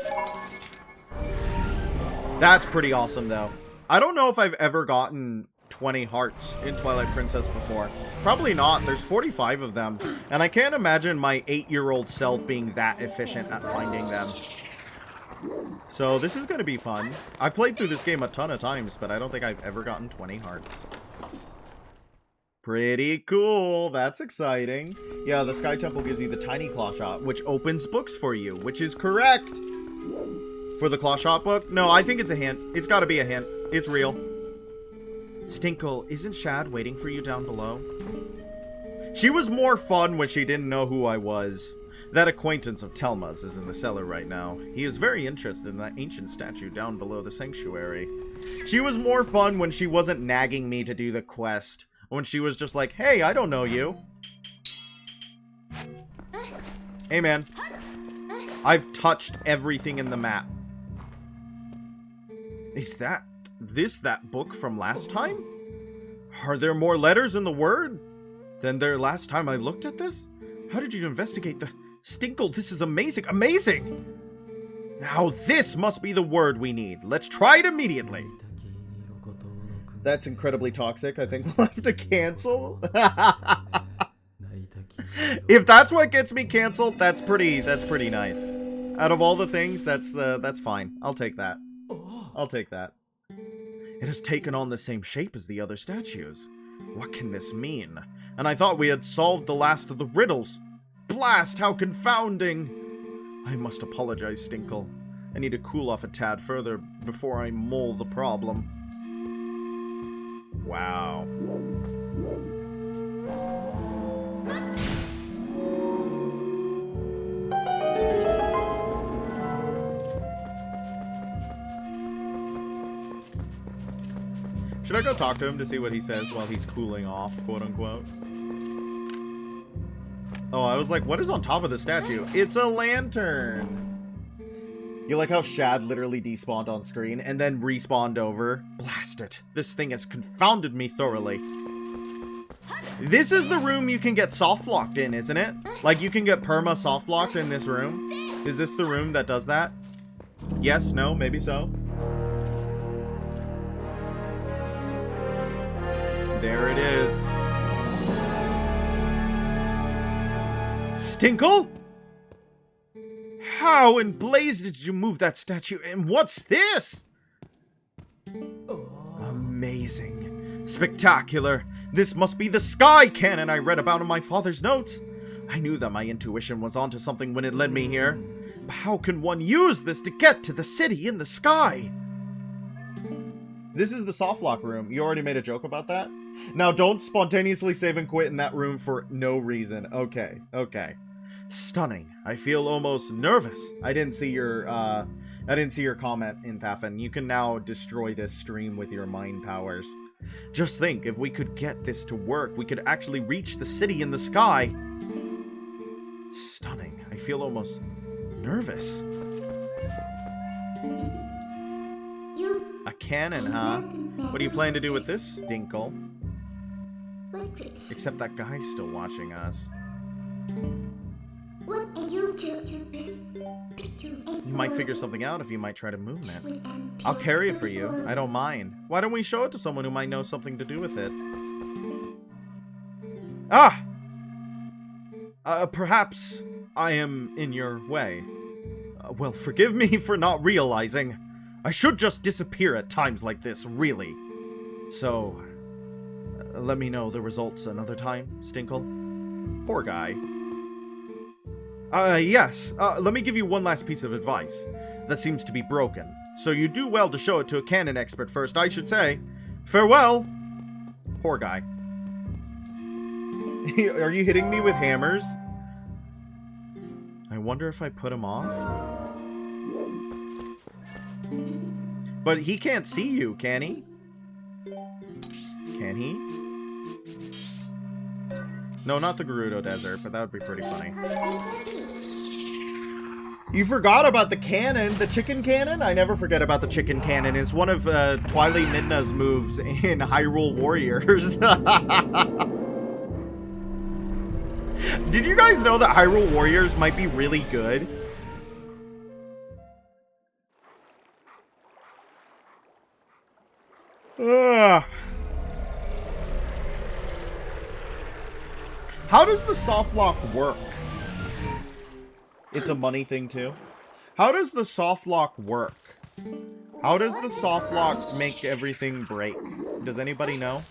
That's pretty awesome, though. I don't know if I've ever gotten 20 hearts in Twilight Princess before. Probably not. There's 45 of them. And I can't imagine my 8-year-old self being that efficient at finding them. So this is going to be fun. I played through this game a ton of times, but I don't think I've ever gotten 20 hearts. Pretty cool. That's exciting. Yeah, the Sky Temple gives you the tiny claw shot, which opens books for you, which is correct. For the claw shot book? No, I think it's a hint. It's got to be a hint. It's real. Stinkle, isn't Shad waiting for you down below? She was more fun when she didn't know who I was. That acquaintance of Telma's is in the cellar right now. He is very interested in that ancient statue down below the sanctuary. She was more fun when she wasn't nagging me to do the quest. When she was just like, hey, I don't know you. Hey, man. I've touched everything in the map. Is that book from last time? Are there more letters in the word than there last time I looked at this? How did you investigate the... Stinkle, this is amazing. Amazing! Now this must be the word we need. Let's try it immediately. That's incredibly toxic. I think we'll have to cancel. If that's what gets me canceled, that's pretty nice. Out of all the things, that's fine. I'll take that. I'll take that. It has taken on the same shape as the other statues. What can this mean? And I thought we had solved the last of the riddles. Blast, how confounding! I must apologize, Stinkle. I need to cool off a tad further before I mull the problem. Wow. Should I go talk to him to see what he says while he's cooling off, quote unquote? Oh, I was like, what is on top of the statue? It's a lantern! You like how Shad literally despawned on screen and then respawned over? Blast it. This thing has confounded me thoroughly. This is the room you can get soft-locked in, isn't it? Like, you can get perma soft-locked in this room? Is this the room that does that? Yes, no, maybe so. There it is. Stinkle? How in blaze did you move that statue? And what's this? Amazing. Spectacular. This must be the sky cannon I read about in my father's notes. I knew that my intuition was onto something when it led me here. But how can one use this to get to the city in the sky? This is the softlock room. You already made a joke about that? Now don't spontaneously save and quit in that room for no reason. Okay, okay. Stunning. I feel almost nervous. I didn't see your comment in Thafin. You can now destroy this stream with your mind powers. Just think, if we could get this to work, we could actually reach the city in the sky. Stunning. I feel almost nervous. A cannon, huh? What do you plan to do with this, Stinkle? Except that guy's still watching us. You might figure something out if you might try to move it. I'll carry it for you. I don't mind. Why don't we show it to someone who might know something to do with it? Ah! Perhaps I am in your way. Well, forgive me for not realizing. I should just disappear at times like this, really. So, let me know the results another time, Stinkle. Poor guy. Yes. Let me give you one last piece of advice. That seems to be broken. So you do well to show it to a canon expert first, I should say. Farewell! Poor guy. Are you hitting me with hammers? I wonder if I put him off? But he can't see you, can he? Can he? No, not the Gerudo Desert, but that would be pretty funny. You forgot about the cannon, the chicken cannon? I never forget about the chicken cannon. It's one of Twilight Midna's moves in Hyrule Warriors. Did you guys know that Hyrule Warriors might be really good? Ugh. How does the soft lock work? It's a money thing too. How does the soft lock work? How does the soft lock make everything break? Does anybody know?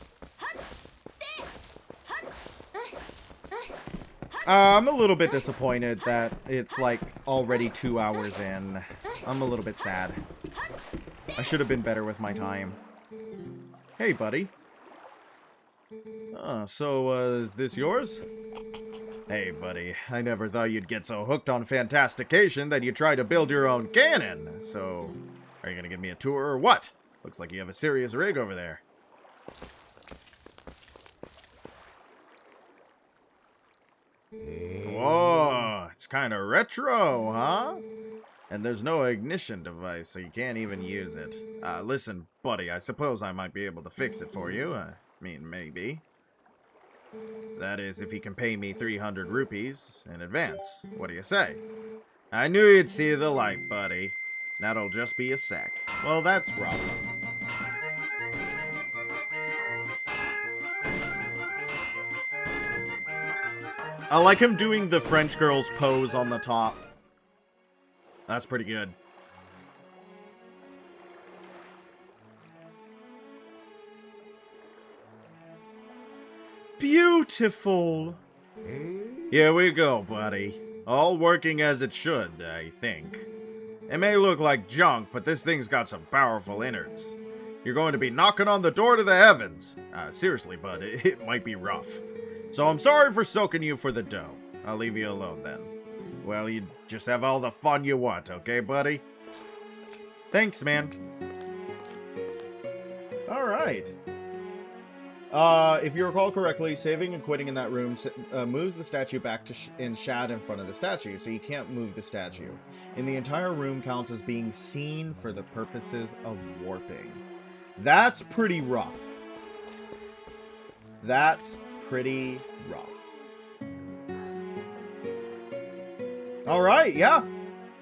I'm a little bit disappointed that it's like already 2 hours in. I'm a little bit sad. I should have been better with my time. Hey, buddy. Is this yours? Hey, buddy. I never thought you'd get so hooked on fantastication that you'd try to build your own cannon. So, are you gonna give me a tour or what? Looks like you have a serious rig over there. Whoa, it's kind of retro, huh? And there's no ignition device, so you can't even use it. Listen, buddy, I suppose I might be able to fix it for you. I mean, maybe. That is, if you can pay me 300 rupees in advance. What do you say? I knew you'd see the light, buddy. That'll just be a sec. Well, that's rough. I like him doing the French girl's pose on the top. That's pretty good. Beautiful. Here we go, buddy. All working as it should, I think. It may look like junk, but this thing's got some powerful innards. You're going to be knocking on the door to the heavens. Seriously, bud, it might be rough. So I'm sorry for soaking you for the dough. I'll leave you alone then. Well, you just have all the fun you want, okay, buddy? Thanks, man. Alright. If you recall correctly, saving and quitting in that room moves the statue back to in shad in front of the statue, so you can't move the statue. And the entire room counts as being seen for the purposes of warping. That's pretty rough. That's pretty rough. Alright, yeah.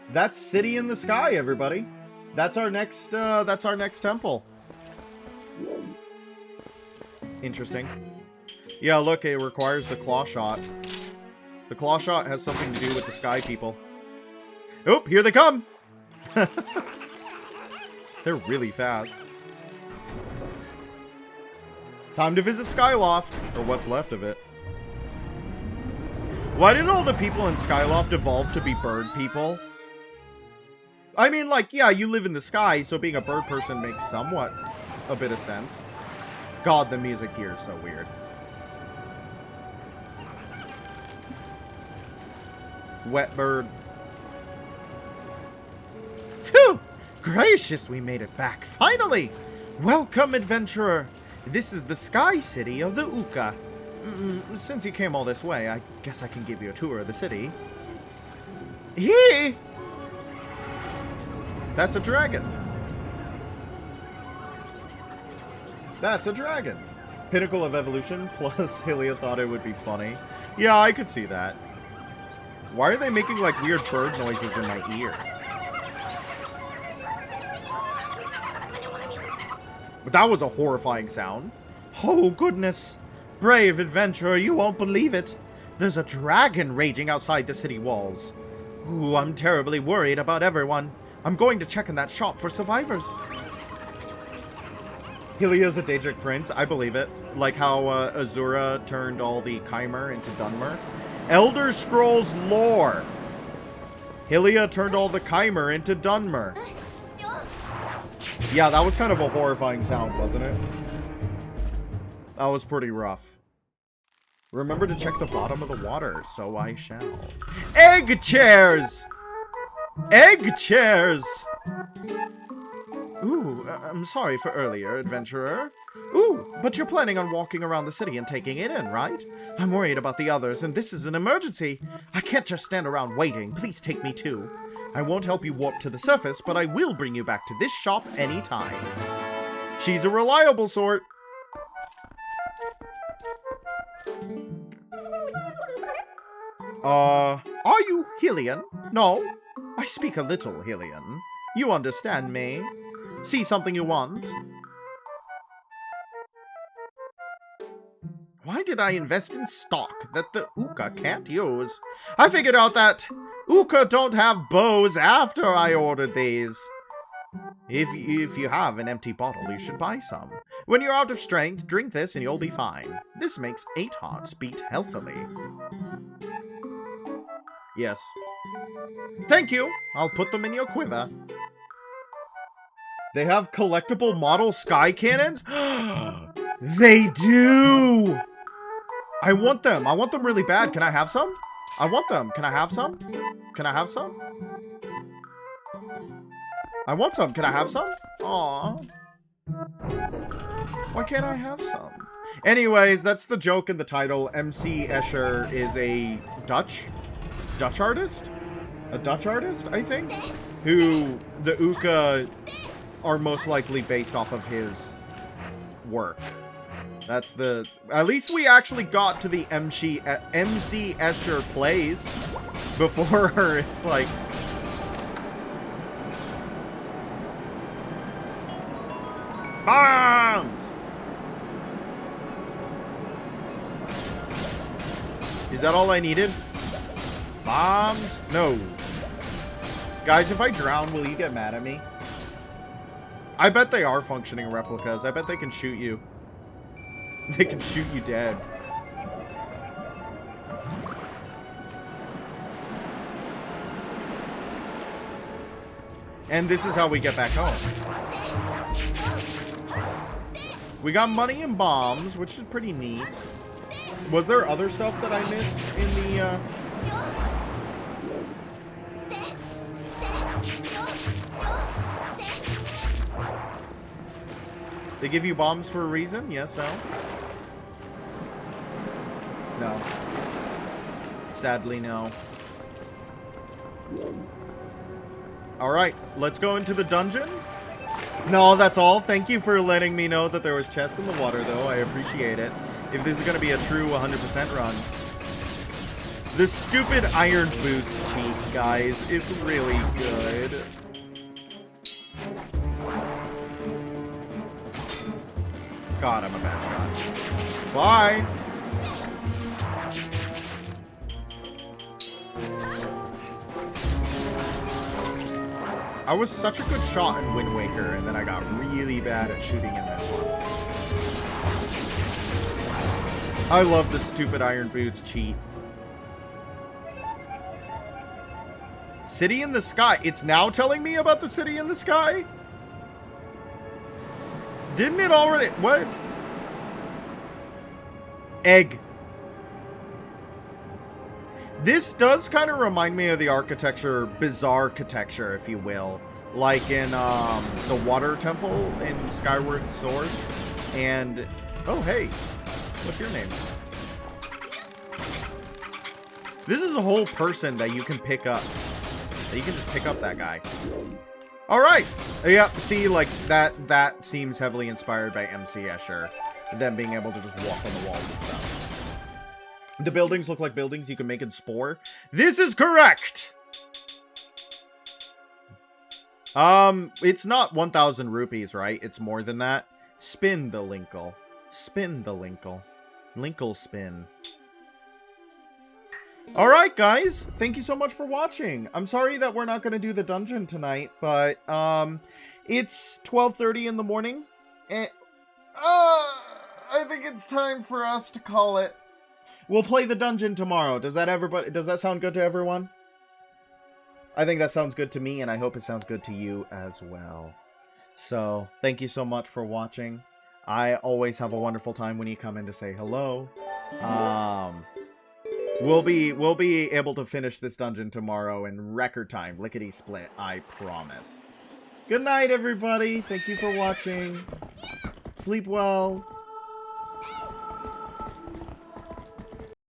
That's City in the Sky, everybody. That's our next temple. Interesting. Yeah, look, it requires the claw shot. The claw shot has something to do with the sky people. Oh, here they come! They're really fast. Time to visit Skyloft, or what's left of it. Why didn't all the people in Skyloft evolve to be bird people? I mean, like, yeah, you live in the sky, so being a bird person makes somewhat a bit of sense. God, the music here is so weird. Wet bird. Phew! Gracious, we made it back, finally! Welcome, adventurer! This is the Sky City of the Uka. Since you came all this way, I guess I can give you a tour of the city. He! That's a dragon. That's a dragon. Pinnacle of evolution, plus Hylia thought it would be funny. Yeah, I could see that. Why are they making, like, weird bird noises in my ear? But that was a horrifying sound. Oh, goodness. Brave adventurer, you won't believe it. There's a dragon raging outside the city walls. Ooh, I'm terribly worried about everyone. I'm going to check in that shop for survivors. Hylia's a Daedric prince, I believe it. Like how Azura turned all the Chimer into Dunmer. Elder Scrolls lore. Hylia turned all the Chimer into Dunmer. Yeah, that was kind of a horrifying sound, wasn't it? That was pretty rough. Remember to check the bottom of the water, so I shall. Egg chairs! Egg chairs! Ooh, I'm sorry for earlier, adventurer. Ooh, but you're planning on walking around the city and taking it in, right? I'm worried about the others, and this is an emergency. I can't just stand around waiting. Please take me too. I won't help you warp to the surface, but I will bring you back to this shop anytime. She's a reliable sort. Are you Hylian? No, I speak a little Hylian. You understand me? See something you want? Why did I invest in stock that the Uka can't use? I figured out that Uka don't have bows after I ordered these. If you have an empty bottle, you should buy some. When you're out of strength, drink this and you'll be fine. This makes 8 hearts beat healthily. Yes. Thank you. I'll put them in your quiver. They have collectible model sky cannons? They do! I want them. I want them really bad. Can I have some? I want them. Can I have some? Can I have some? I want some. Can I have some? Aww. Why can't I have some? Anyways, that's the joke in the title. MC Escher is a Dutch artist? A Dutch artist, I think? Who the Uka are most likely based off of his work. That's the... At least we actually got to the MC Escher plays before it's like... Bombs! Is that all I needed? Bombs? No. Guys, if I drown, will you get mad at me? I bet they are functioning replicas. I bet they can shoot you. They can shoot you dead. And this is how we get back home. We got money and bombs, which is pretty neat. Was there other stuff that I missed in the, They give you bombs for a reason? Yes, no? No. Sadly, no. Alright, let's go into the dungeon. No, that's all. Thank you for letting me know that there was chests in the water, though. I appreciate it. If this is going to be a true 100% run. The stupid iron boots cheat, guys. It's really good. God, I'm a bad shot. Bye! I was such a good shot in Wind Waker, and then I got really bad at shooting in this one. I love the stupid iron boots cheat. City in the Sky. It's now telling me about the City in the Sky? Didn't it already? What? Egg. This does kind of remind me of the architecture, bizarre architecture, if you will. Like in the Water Temple in Skyward Sword. And, oh hey, what's your name? This is a whole person that you can pick up. You can just pick up that guy. Alright. Yep, see, like, that seems heavily inspired by MC Escher. Them being able to just walk on the walls and stuff. The buildings look like buildings you can make in Spore. This is correct! It's not 1,000 rupees, right? It's more than that. Spin the Linkle. Spin the Linkle. Linkle spin. Alright, guys. Thank you so much for watching. I'm sorry that we're not going to do the dungeon tonight, but, it's 12:30 in the morning. And, I think it's time for us to call it. We'll play the dungeon tomorrow. Does that sound good to everyone? I think that sounds good to me, and I hope it sounds good to you as well. So, thank you so much for watching. I always have a wonderful time when you come in to say hello. We'll be able to finish this dungeon tomorrow in record time. Lickety-split, I promise. Good night, everybody. Thank you for watching. Sleep well.